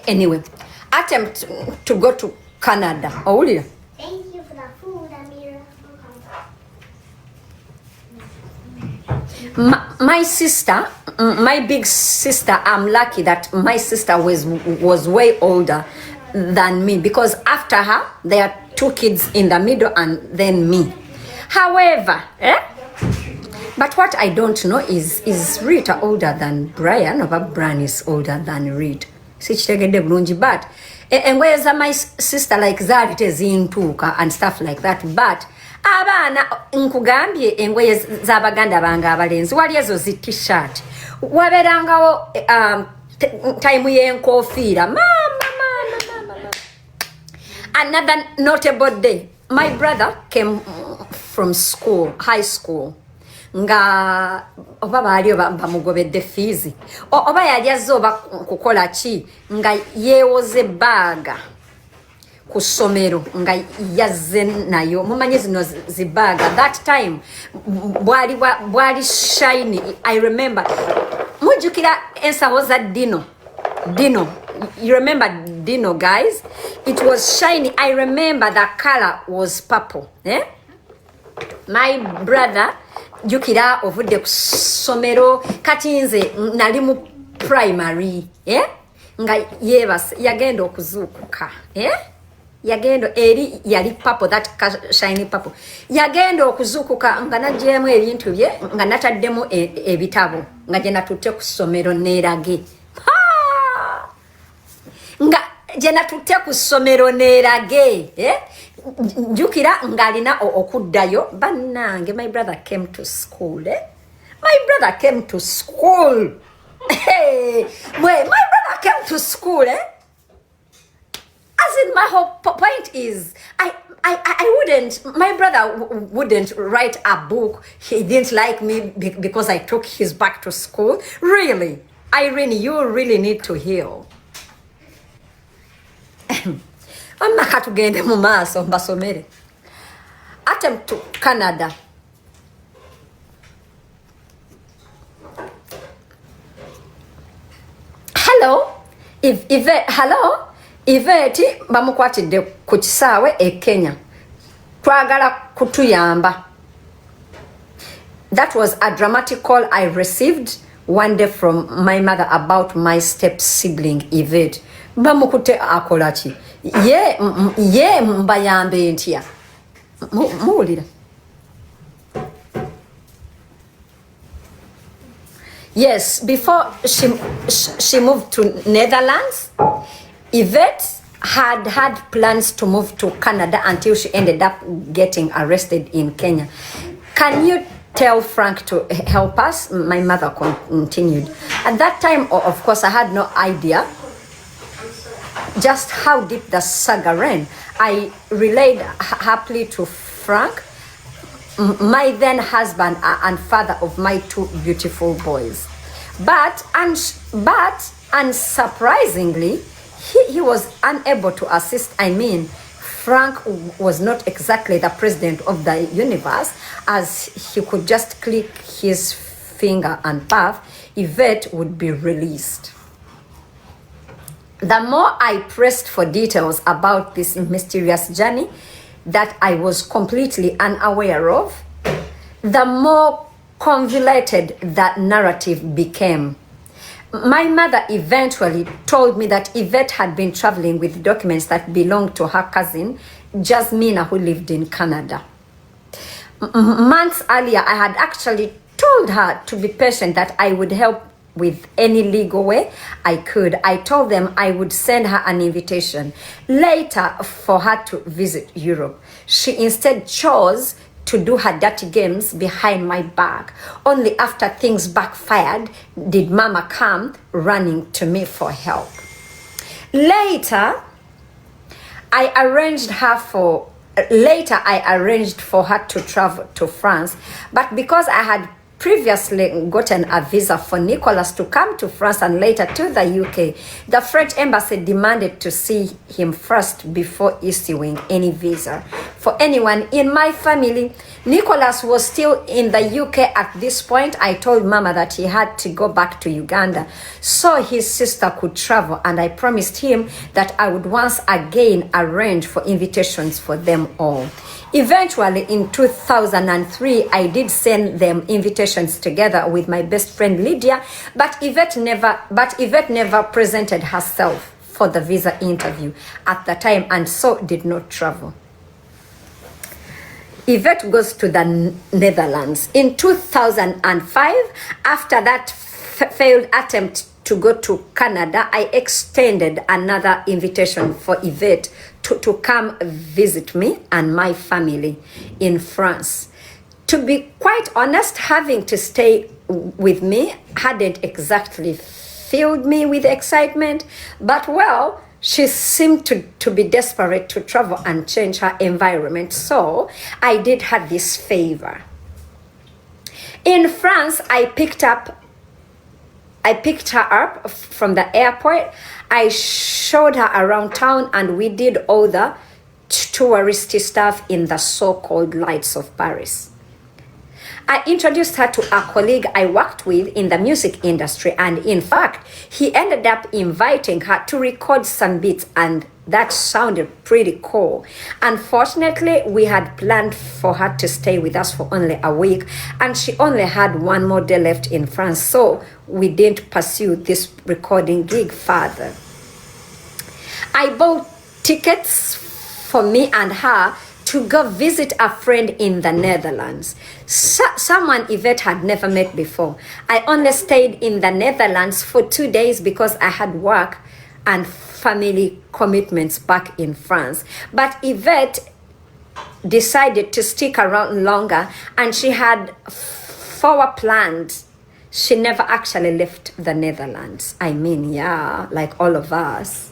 Anyway, attempt to go to Canada. Owulira? Thank you for the food, Amira. My sister, my big sister, I'm lucky that my sister was way older than me, because after her there are 2 kids in the middle and then me. However, but what I don't know is Rita older than Brian, or Brian is older than Rita. Sichitegedde bulungi, but engoye za my sister like zaali tezintuuka and stuff like that, but abaana nkugambye engoye z'abaganda bange abalenzi wali ezo zi t-shirt wabeerangawo time y'enkofiira mama. Another notable day, my brother came from school, high school, nga oba baali bamugobedde fees oba yali azze oba kukola ki nga yeewoze baaga ku ssomero nga yazze nayo. Mumanyi zino zibaaga that time bwali shiny. I remember mujjukira ensawo za Dino, you remember Dino, guys? It was shiny. I remember the color was purple. My brother jukira ovudde ku ssomero kati nze nali mu primary nga yeebase yagenda okuzuukuka yagenda eri yali purple, that shiny purple, yagenda okuzuukuka nga nagyemu ebintu bye nga nataddemu ebitabo nga gye natutte ku ssomero neerage nga gye natutte ku ssomero neerage njukira ng'alina okuddayo bannange. My brother came to school. My brother came to school. Hey, my brother came to school. As in, my whole point is, I wouldn't, my brother wouldn't write a book. He didn't like me because I took his back to school. Really, Irene, you really need to heal. Amaka tugende mu maaso mbasomere. Attempt to Canada. Hello? Hello? Iveti bamukwatidde ku kisaawe e Kenya. Twagala kutuyamba. That was a dramatic call I received one day from my mother about my step sibling Yvette. Bamukute akola ki? Ye mbayambe ntya. Muwulira. Yes, before she moved to Netherlands, Yvette had plans to move to Canada until she ended up getting arrested in Kenya. Can you tell Frank to help us? My mother continued. At that time, of course, I had no idea just how deep the saga ran. I relayed happily to Frank, my then husband and father of my 2 beautiful boys. But unsurprisingly, he was unable to assist. I mean, Frank was not exactly the president of the universe, as he could just click his finger and puff, Yvette would be released. The more I pressed for details about this mysterious journey that I was completely unaware of, the more convoluted that narrative became. My mother eventually told me that Yvette had been traveling with documents that belonged to her cousin, Jasmina, who lived in Canada. Months earlier, I had actually told her to be patient, that I would help with any legal way I could. I told them I would send her an invitation later for her to visit Europe. She instead chose to do her dirty games behind my back. Only after things backfired did Mama come running to me for help. Later, I arranged for her to travel to France, but because I had previously gotten a visa for Nicholas to come to France and later to the UK, the French embassy demanded to see him first before issuing any visa for anyone in my family. Nicholas was still in the UK at this point. I told Mama that he had to go back to Uganda so his sister could travel, and I promised him that I would once again arrange for invitations for them all. Eventually, in 2003, I did send them invitations together with my best friend Lydia, but Yvette never presented herself for the visa interview at the time and so did not travel. Yvette goes to the Netherlands. In 2005, after that failed attempt to go to Canada, I extended another invitation for Yvette to come visit me and my family in France. To be quite honest, having to stay with me hadn't exactly filled me with excitement, but well, she seemed to be desperate to travel and change her environment, so I did her this favor. In France, I picked her up from the airport. I showed her around town and we did all the touristy stuff in the so-called lights of Paris. I introduced her to a colleague I worked with in the music industry, and in fact, he ended up inviting her to record some beats, and that sounded pretty cool. Unfortunately, we had planned for her to stay with us for only a week, and she only had one more day left in France, so we didn't pursue this recording gig further. I bought tickets for me and her to go visit a friend in the Netherlands, someone Yvette had never met before. I only stayed in the Netherlands for 2 days because I had work and family commitments back in France. But Yvette decided to stick around longer, and she had 4 planned. She never actually left the Netherlands. I mean, yeah, like all of us.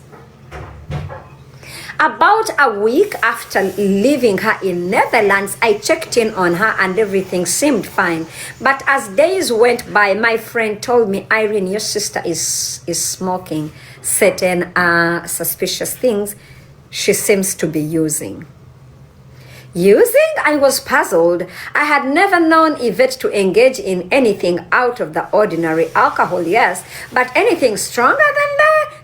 About a week after leaving her in Netherlands, I checked in on her and everything seemed fine. But as days went by, my friend told me, Irene, your sister is smoking certain suspicious things she seems to be using. Using? I was puzzled. I had never known Yvette to engage in anything out of the ordinary. Alcohol, yes, but anything stronger than that?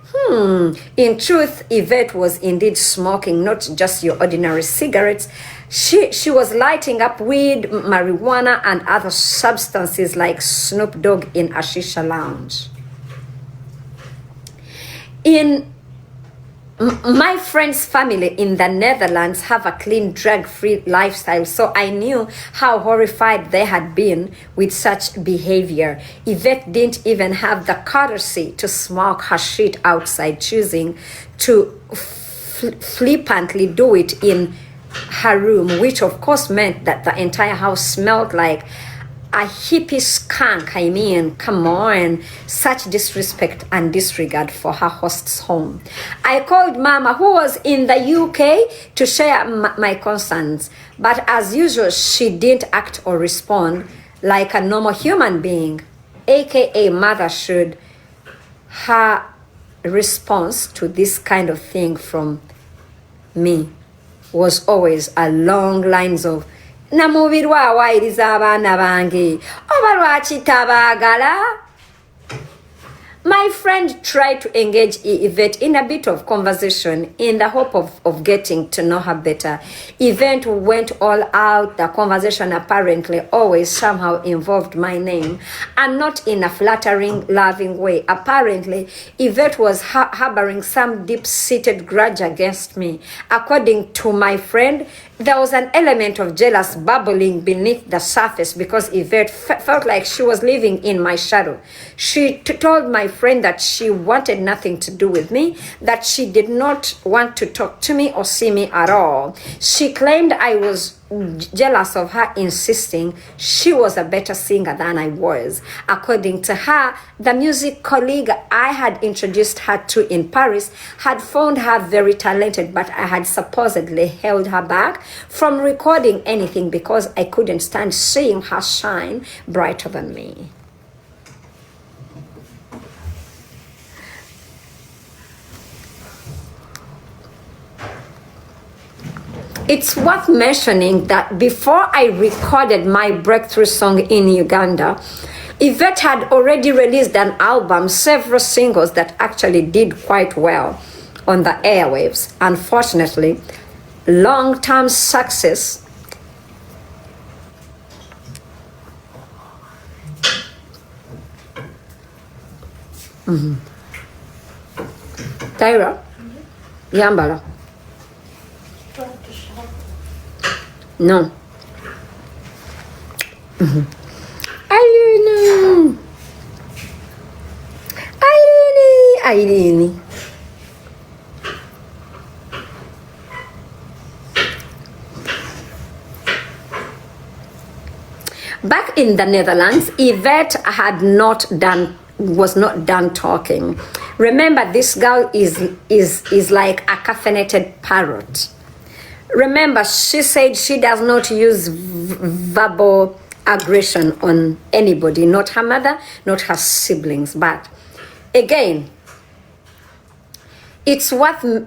In truth, Yvette was indeed smoking not just your ordinary cigarettes. She was lighting up weed, marijuana, and other substances like Snoop Dogg in a shisha lounge. My friend's family in the Netherlands have a clean, drug-free lifestyle, so I knew how horrified they had been with such behavior. Yvette didn't even have the courtesy to smoke her shit outside, choosing to flippantly do it in her room, which of course meant that the entire house smelled like a hippie skunk. I mean, come on, such disrespect and disregard for her host's home. I called Mama, who was in the UK, to share my concerns, but as usual, she didn't act or respond like a normal human being, aka mother should. Her response to this kind of thing from me was always a long lines of Namubiru awayiriza abaana bange oba lwaki tabaagala. My friend tried to engage Yvette in a bit of conversation in the hope of getting to know her better. Yvette went all out. The conversation apparently always somehow involved my name, and not in a flattering, loving way. Apparently, Yvette was harboring some deep-seated grudge against me. According to my friend, there was an element of jealous bubbling beneath the surface because Yvette felt like she was living in my shadow. She told my friend that she wanted nothing to do with me, that she did not want to talk to me or see me at all. She claimed I was jealous of her insisting she was a better singer than I was. According to her, the music colleague I had introduced her to in Paris had found her very talented, but I had supposedly held her back from recording anything because I couldn't stand seeing her shine brighter than me. It's worth mentioning that before I recorded my breakthrough song in Uganda, Yvette had already released an album, several singles that actually did quite well on the airwaves. Unfortunately, long-term success Tyra, Yambala. No. Irene. Back in the Netherlands, Yvette was not done talking. Remember, this girl is like a caffeinated parrot. Remember, she said she does not use verbal aggression on anybody, not her mother, not her siblings. But again, it's worth,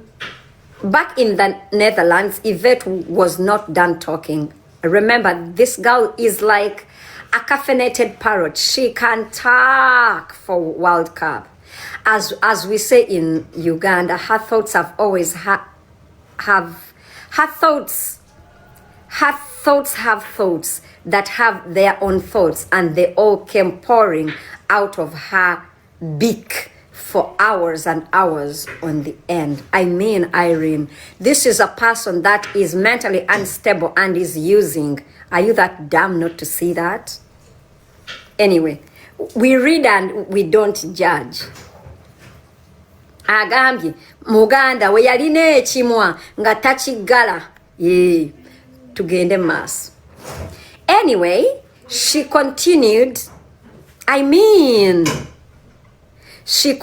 back in the Netherlands, Yvette was not done talking. Remember, this girl is like a caffeinated parrot. She can talk for World Cup. As we say in Uganda, her thoughts have always her thoughts have thoughts that have their own thoughts, and they all came pouring out of her beak for hours and hours on the end. I mean, Irene, this is a person that is mentally unstable and is using. Are you that dumb not to see that? Anyway, we read and we don't judge. Agambye muganda we yaline ekimwa nga takigala tugende maaso. Anyway, she continued. She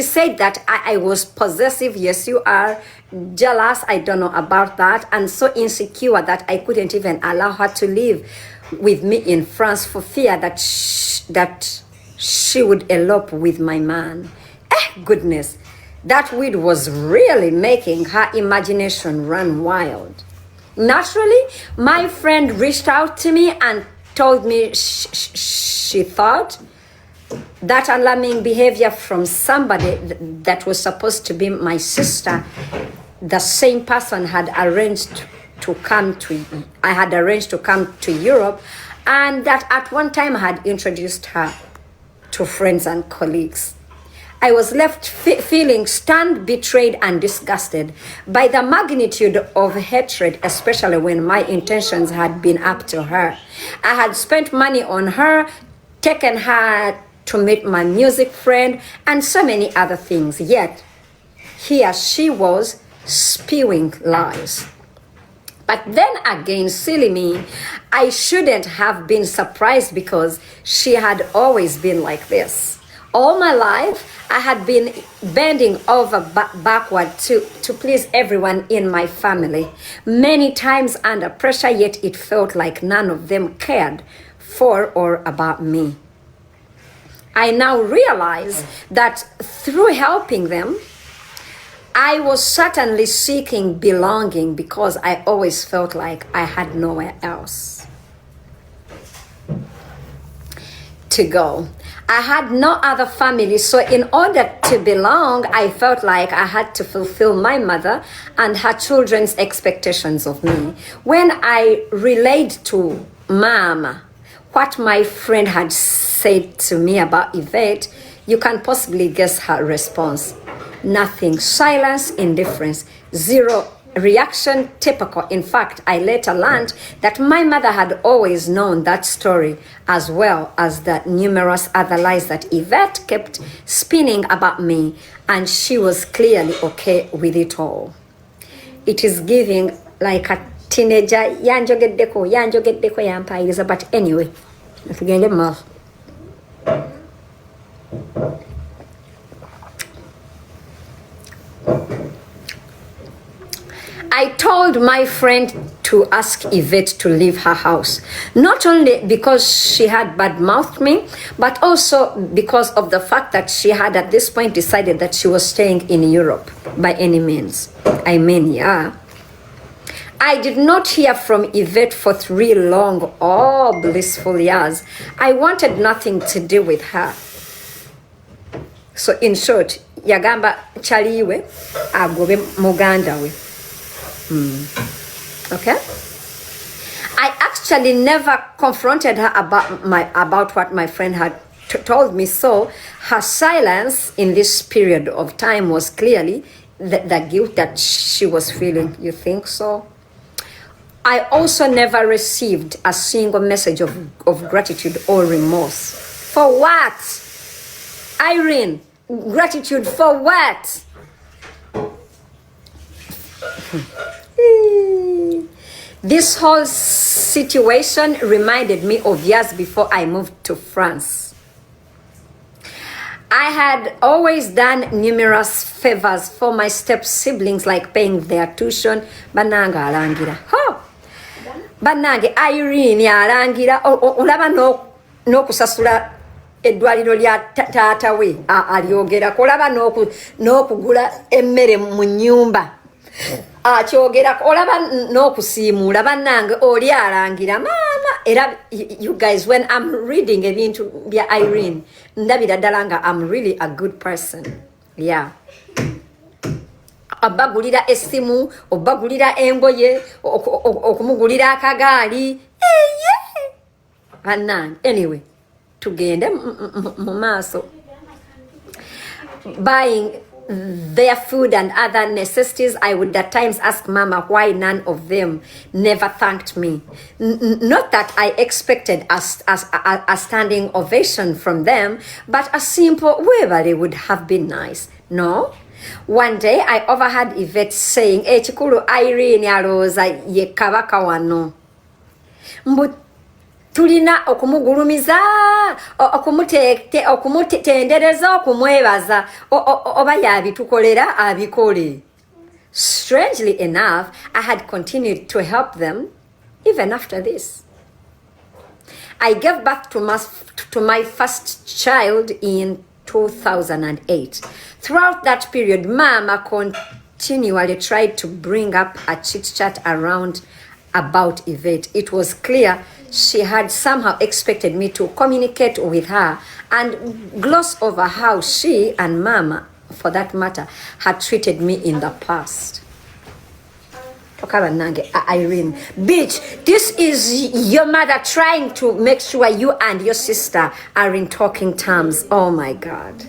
said that I was possessive. Yes, you are. Jealous, I don't know about that. And so insecure that I couldn't even allow her to live with me in France for fear that she would elope with my man. Goodness. That weed was really making her imagination run wild. Naturally, my friend reached out to me and told me she thought that alarming behavior from somebody that was supposed to be my sister, the same person I had arranged to come to Europe, and that at one time I had introduced her to friends and colleagues. I was left feeling stunned, betrayed, and disgusted by the magnitude of hatred, especially when my intentions had been up to her. I had spent money on her, taken her to meet my music friend, and so many other things. Yet, here she was spewing lies. But then again, silly me, I shouldn't have been surprised because she had always been like this. All my life, I had been bending over backward to please everyone in my family. Many times under pressure, yet it felt like none of them cared for or about me. I now realize that through helping them, I was certainly seeking belonging because I always felt like I had nowhere else to go. I had no other family, so in order to belong, I felt like I had to fulfill my mother and her children's expectations of me. When I relayed to Mama what my friend had said to me about Yvette, you can possibly guess her response. Nothing. Silence, indifference, zero reaction, typical. In fact, I later learned that my mother had always known that story, as well as the numerous other lies that Yvette kept spinning about me, and she was clearly okay with it all. It is giving like a teenager, yanjogeddeko yampayiriza, but anyway, tugende maaso. I told my friend to to ask Yvette to leave her house. Not only because she had bad-mouthed me, but also because of the fact that she had at this point decided that she was staying in Europe by any means. I mean, yeah. I did not hear from Yvette for 3 long, blissful years. I wanted nothing to do with her. So in short, yagamba chaliwe agobe muganda we. Okay? I actually never confronted her about what my friend had told me, so her silence in this period of time was clearly the guilt that she was feeling. You think so? I also never received a single message of gratitude or remorse. For what? Irene, gratitude for what? This whole situation reminded me of years before I moved to France. I had always done numerous favors for my step siblings, like paying their tuition. Bananga alangira. Banange Irene yalangira olaba no kusasula eddwaliro lya taata we alyogera kolaba n'okugula emmere mu nnyumba akyogera olaba n'okusiimuula bannange oli alangira mama era you guys, when I'm reading ebintu bya Irene ndabira ddala nga I'm really a good person. Yeah. Obagulira essimu, obagulira engoye, okumugulira akagaali. Bannange, anyway, tugende mu maaso. Buying their food and other necessities, I would at times ask Mama why none of them never thanked me. Not that I expected a standing ovation from them, but a simple webale would have been nice. No? One day I overheard Yvette saying, Chikulu Irene alowooza ye kabaka wano. Mbu tulina okumugulumiza, okumutendereza, okumwebaza, oba yabitukolera abikole. Strangely enough, I had continued to help them even after this. I gave birth to my first child in 2008. Throughout that period, Mama continually tried to bring up a chit-chat around about Yvette. It was clear she had somehow expected me to communicate with her and gloss over how she and Mama, for that matter, had treated me in the past. Irene, bitch, this is your mother trying to make sure you and your sister are in talking terms. Oh my God.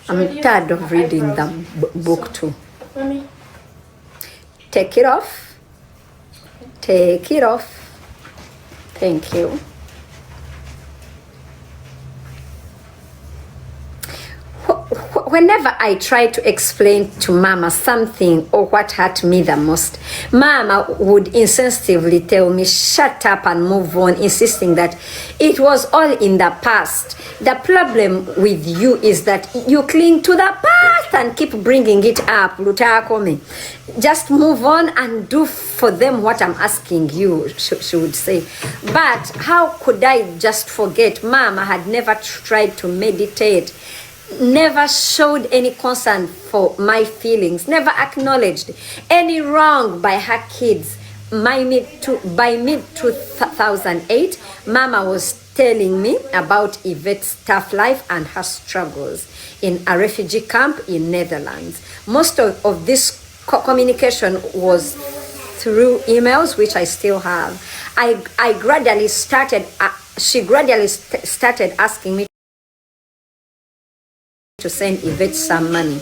I'm tired of reading the book too. Take it off. Take it off. Thank you. Whenever I try to explain to Mama something or what hurt me the most, Mama would insensitively tell me, shut up and move on, insisting that it was all in the past. The problem with you is that you cling to the past and keep bringing it up. Just move on and do for them what I'm asking you, she would say. But how could I just forget? Mama had never tried to meditate, never showed any concern for my feelings, never acknowledged any wrong by her kids. By mid-2008, Mama was telling me about Yvette's tough life and her struggles in a refugee camp in Netherlands. Most of this communication was through emails, which I still have. She gradually started asking me to send Yvette some money.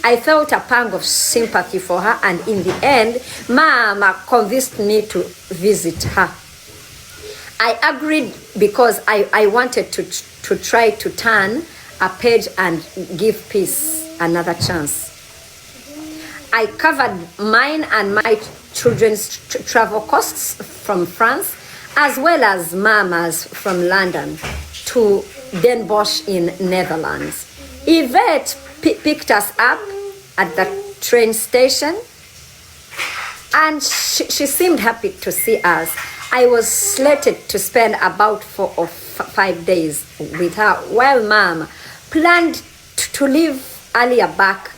I felt a pang of sympathy for her, and in the end, Mama convinced me to visit her. I agreed because I wanted to try to turn a page and give peace another chance. I covered mine and my children's travel costs from France, as well as Mama's from London to Den Bosch in Netherlands. Yvette picked us up at the train station and she seemed happy to see us. I was slated to spend about 4 or 5 days with her, while Mom planned to leave earlier back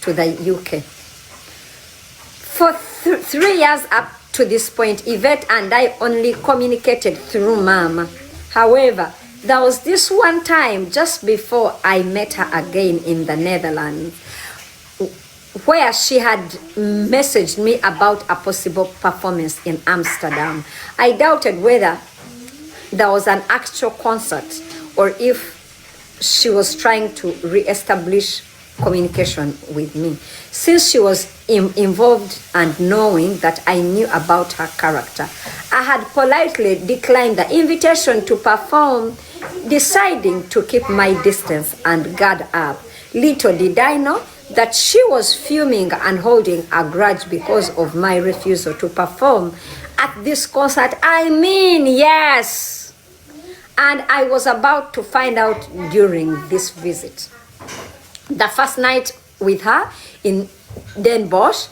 to the UK. For 3 years up to this point, Yvette and I only communicated through Mom. However, there was this one time just before I met her again in the Netherlands, where she had messaged me about a possible performance in Amsterdam. I doubted whether there was an actual concert or if she was trying to re-establish communication with me. Since she was involved and knowing that I knew about her character, I had politely declined the invitation to perform, deciding to keep my distance and guard up. Little did I know that she was fuming and holding a grudge because of my refusal to perform at this concert. I mean, yes. And I was about to find out during this visit. The first night with her in Den Bosch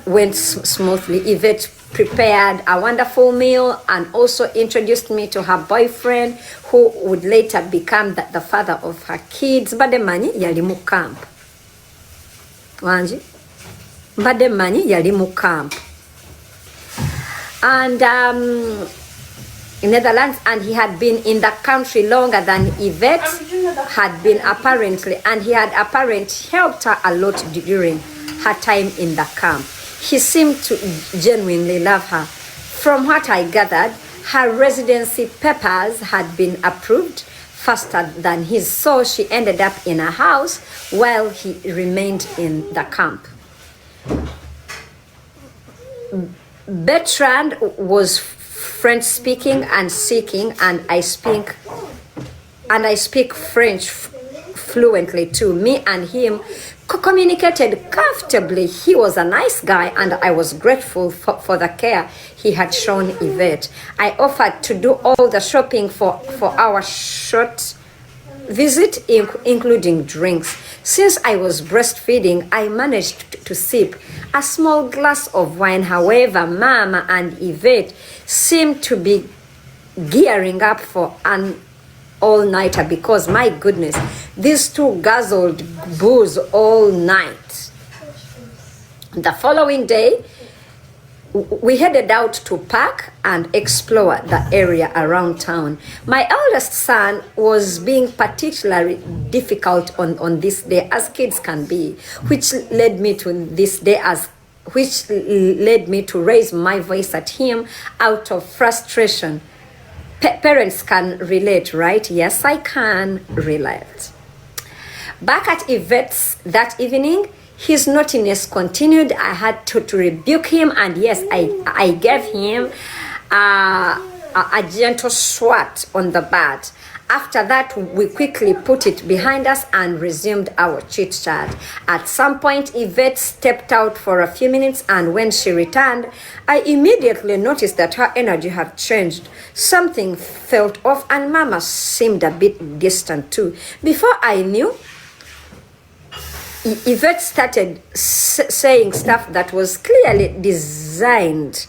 went smoothly. Yvette prepared a wonderful meal and also introduced me to her boyfriend, who would later become the father of her kids. Bademanyi yali mu camp. Wanji? Bademanyi yali mu camp. And in Netherlands, and he had been in the country longer than Yvette had been apparently, and he had apparently helped her a lot during her time in the camp. He seemed to genuinely love her. From what I gathered, her residency papers had been approved faster than his, so she ended up in a house while he remained in the camp. Bertrand was French speaking and seeking, and I speak French fluently too. Me and him communicated comfortably. He was a nice guy, and I was grateful for the care he had shown Yvette. I offered to do all the shopping for our short visit, including drinks. Since I was breastfeeding, I managed to sip a small glass of wine. However, Mama and Yvette seemed to be gearing up for an all-nighter because, my goodness, these two guzzled booze all night. The following day, we headed out to park and explore the area around town. My eldest son was being particularly difficult on this day, as kids can be, which led me to raise my voice at him out of frustration. Parents can relate, right? Yes, I can relate. Back at Yvette's that evening, his naughtiness continued. I had to rebuke him, and yes, I gave him a gentle swat on the butt. After that, we quickly put it behind us and resumed our chit-chat. At some point, Yvette stepped out for a few minutes, and when she returned, I immediately noticed that her energy had changed. Something felt off, and Mama seemed a bit distant too. Before I knew, Yvette started saying stuff that was clearly designed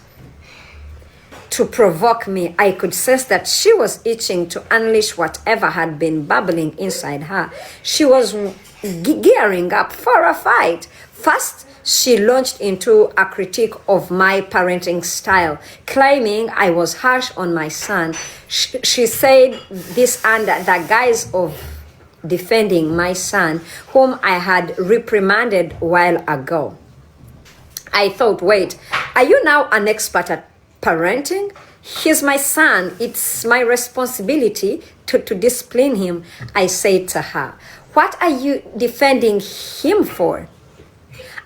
to provoke me. I could sense that she was itching to unleash whatever had been bubbling inside her. She was gearing up for a fight. First, she launched into a critique of my parenting style, claiming I was harsh on my son. She said this under the guise of defending my son, whom I had reprimanded a while ago. I thought, wait, are you now an expert at parenting? He's my son. It's my responsibility to discipline him, I said to her. What are you defending him for?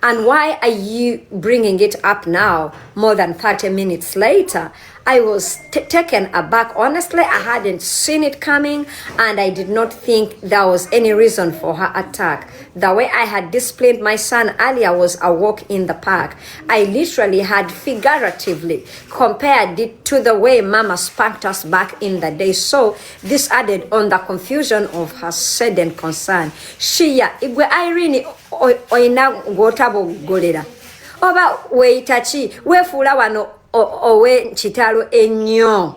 And why are you bringing it up now, more than 30 minutes later? I was taken aback. Honestly, I hadn't seen it coming, and I did not think there was any reason for her attack. The way I had disciplined my son earlier was a walk in the park. I literally had figuratively compared it to the way Mama spanked us back in the day. So this added on the confusion of her sudden concern. Shia, igwe Irene oina ngotabo golera. oba weeyita ki weefuula wano ow'ekitalo ennyo.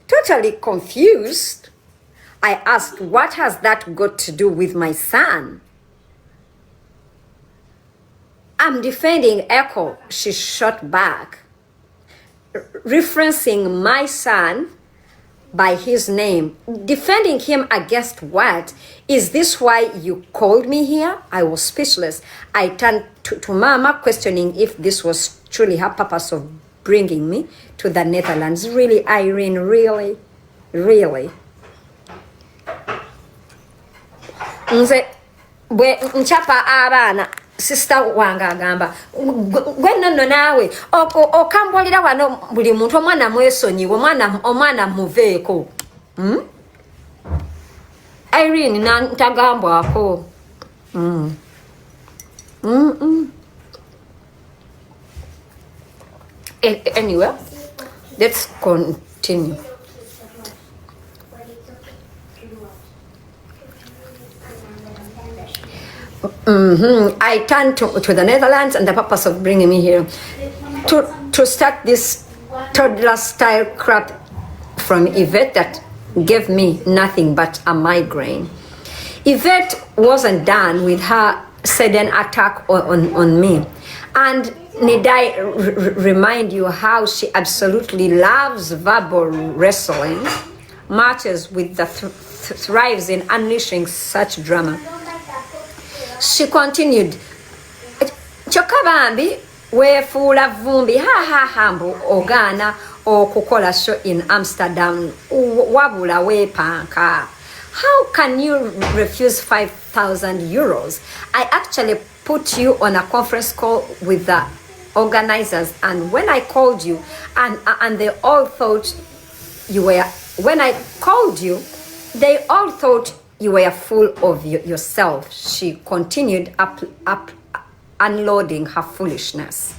Totally confused. I asked, what has that got to do with my son? I'm defending Echo, she shot back, referencing my son by his name. Defending him against what? Is this why you called me here? I was speechless. I turned to Mama, questioning if this was truly her purpose of bringing me to the Netherlands. Really, Irene, really? Really? Nze bwe nchapa abaana sister wange agamba gwe nno naawe okambulira wano buli muntu omwana mwesonyiwe omwana muveeko. Irene ntagambwako. Anyway, let's continue. I turned to the Netherlands, and the purpose of bringing me here to start this toddler style crap from Yvette that gave me nothing but a migraine. Yvette wasn't done with her sudden attack on me, and need I remind you how she absolutely loves verbal wrestling, matches with the thrives in unleashing such drama. She continued, kyokka bambi weefuula vumbi mbu ogaana okukola show in Amsterdam wabula weepanka. How can you refuse 5,000 euros? I actually put you on a conference call with the organizers, and when I called you and they all thought you were, when I called you, they all thought you were full of yourself. She continued unloading her foolishness.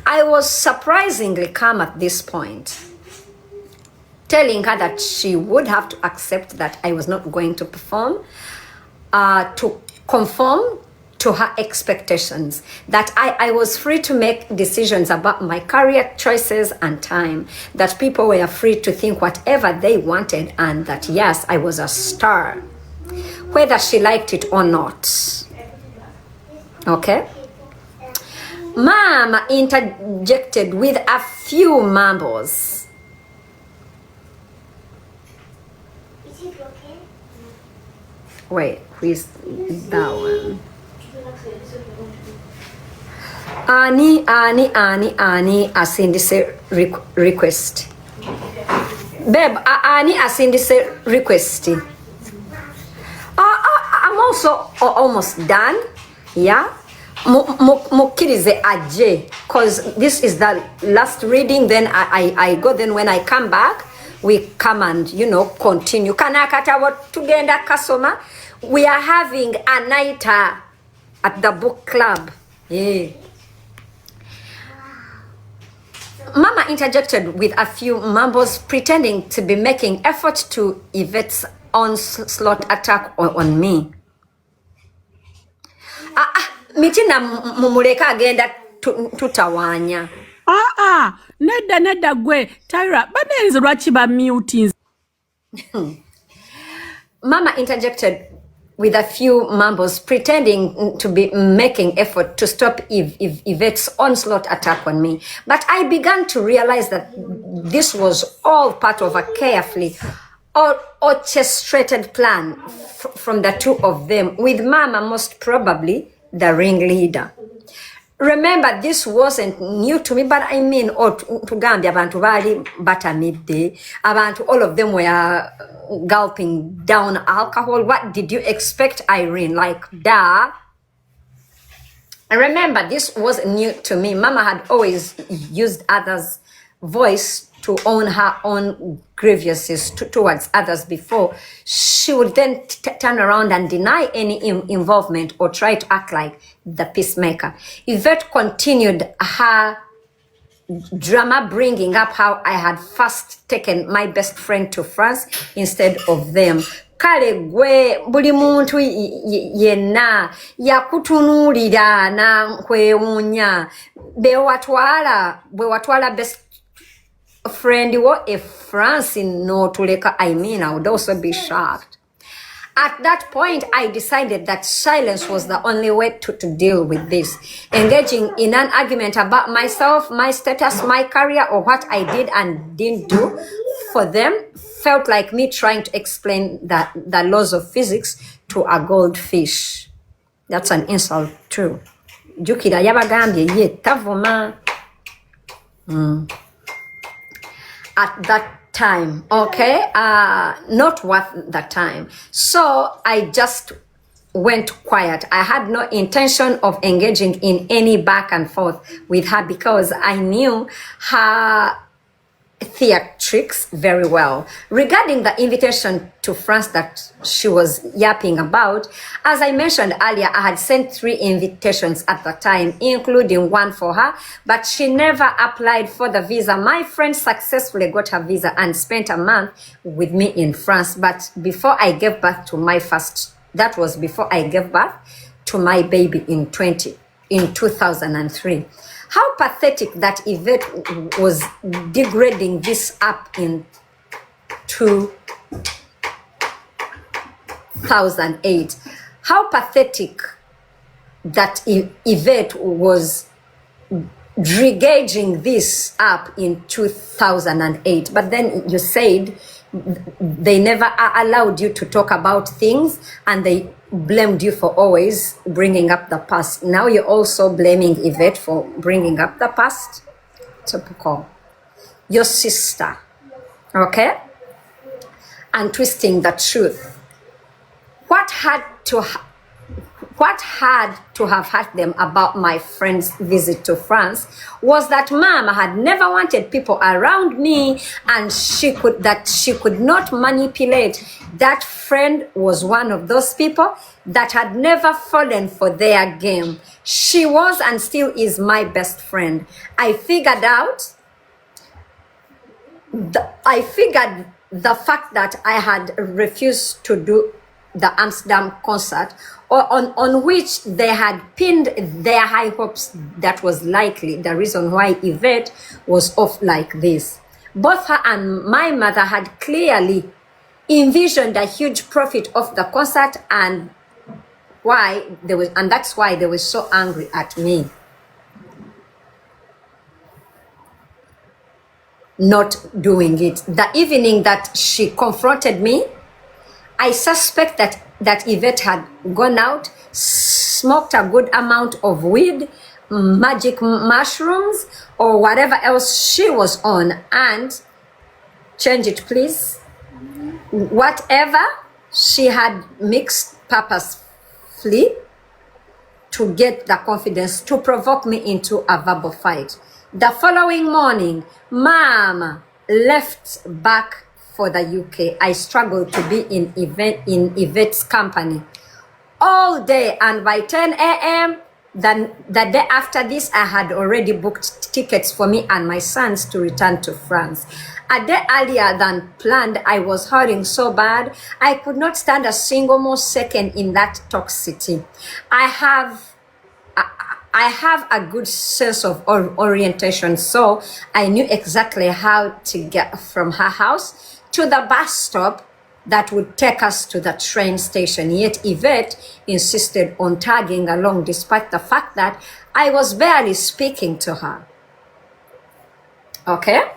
I was surprisingly calm at this point, telling her that she would have to accept that I was not going to perform, to conform to her expectations, that I was free to make decisions about my career choices and time, that people were free to think whatever they wanted, and that yes, I was a star, whether she liked it or not. Okay? Mom interjected with a few mumbles. Is it okay? Wait, who is that one? Ani asindise request. Babe, Ani asindise request. I'm also almost done. Yeah. Mukirize aje, because this is the last reading. Then I go. Then when I come back, we come and continue. Kanakata what tugenda kasoma. We are having a night at the book club. Yeah. Mama interjected with a few mumbles, pretending to be making effort to Yvette's onslaught attack on me. Mitina mumuleka agenda tutawanya. Nedda gwe Tyra banenze lwaki ba mute. Mama interjected with a few mumbles, pretending to be making effort to stop Yvette's onslaught attack on me. But I began to realize that this was all part of a carefully orchestrated plan from the two of them, with Mama most probably the ringleader. Remember, this wasn't new to me, but I mean, tugambye abantu bali batamidde, abantu, all of them were gulping down alcohol. What did you expect, Irene? Like, duh. And remember, this wasn't new to me. Mama had always used others' voice to own her own grievances towards others before. She would then turn around and deny any involvement or try to act like the peacemaker. Yvette continued her drama, bringing up how I had first taken my best friend to France instead of them, kale gwe buli muntu yenna yakutunuulira nankwewuunya bwe watwala best friend wo e France n'otuleka. I mean, I would also be shocked. At that point, I decided that silence was the only way to deal with this. Engaging in an argument about myself, my status, my career, or what I did and didn't do for them felt like me trying to explain the laws of physics to a goldfish. That's an insult too. Jukira yabagambye ye tavuma. At that time, okay, not worth the time. So I just went quiet. I had no intention of engaging in any back and forth with her because I knew her theatrics very well. Regarding the invitation to France that she was yapping about, as I mentioned earlier, I had sent 3 invitations at the time, including one for her, but she never applied for the visa. My friend successfully got her visa and spent a month with me in France. But before I gave birth to my that was before I gave birth to my baby in 2003. How pathetic that Yvette was degrading this app in 2008. How pathetic that Yvette was regaging this app in 2008. But then you said they never allowed you to talk about things and they blamed you for always bringing up the past. Now you're also blaming Yvette for bringing up the past. Typical. Your sister, okay? And twisting the truth. What had to have hurt them about my friend's visit to France was that Mama had never wanted people around me and she could not manipulate. That friend was one of those people that had never fallen for their game. She was and still is my best friend. I figured the fact that I had refused to do the Amsterdam concert, or on which they had pinned their high hopes, that was likely the reason why Yvette was off like this. Both her and my mother had clearly envisioned a huge profit of the concert, and that's why they were so angry at me not doing it. The evening that she confronted me, I suspect that Yvette had gone out, smoked a good amount of weed, magic mushrooms, or whatever else she was on, and change it please, whatever she had mixed purposefully to get the confidence to provoke me into a verbal fight. The following morning, Mom left back for the UK. I struggled to be in Yvette's company all day, and by 10 a.m. the day after this, I had already booked tickets for me and my sons to return to France. A day earlier than planned, I was hurting so bad, I could not stand a single more second in that toxicity. I have a good sense of orientation, so I knew exactly how to get from her house to the bus stop that would take us to the train station. Yet Yvette insisted on tagging along despite the fact that I was barely speaking to her. Okay?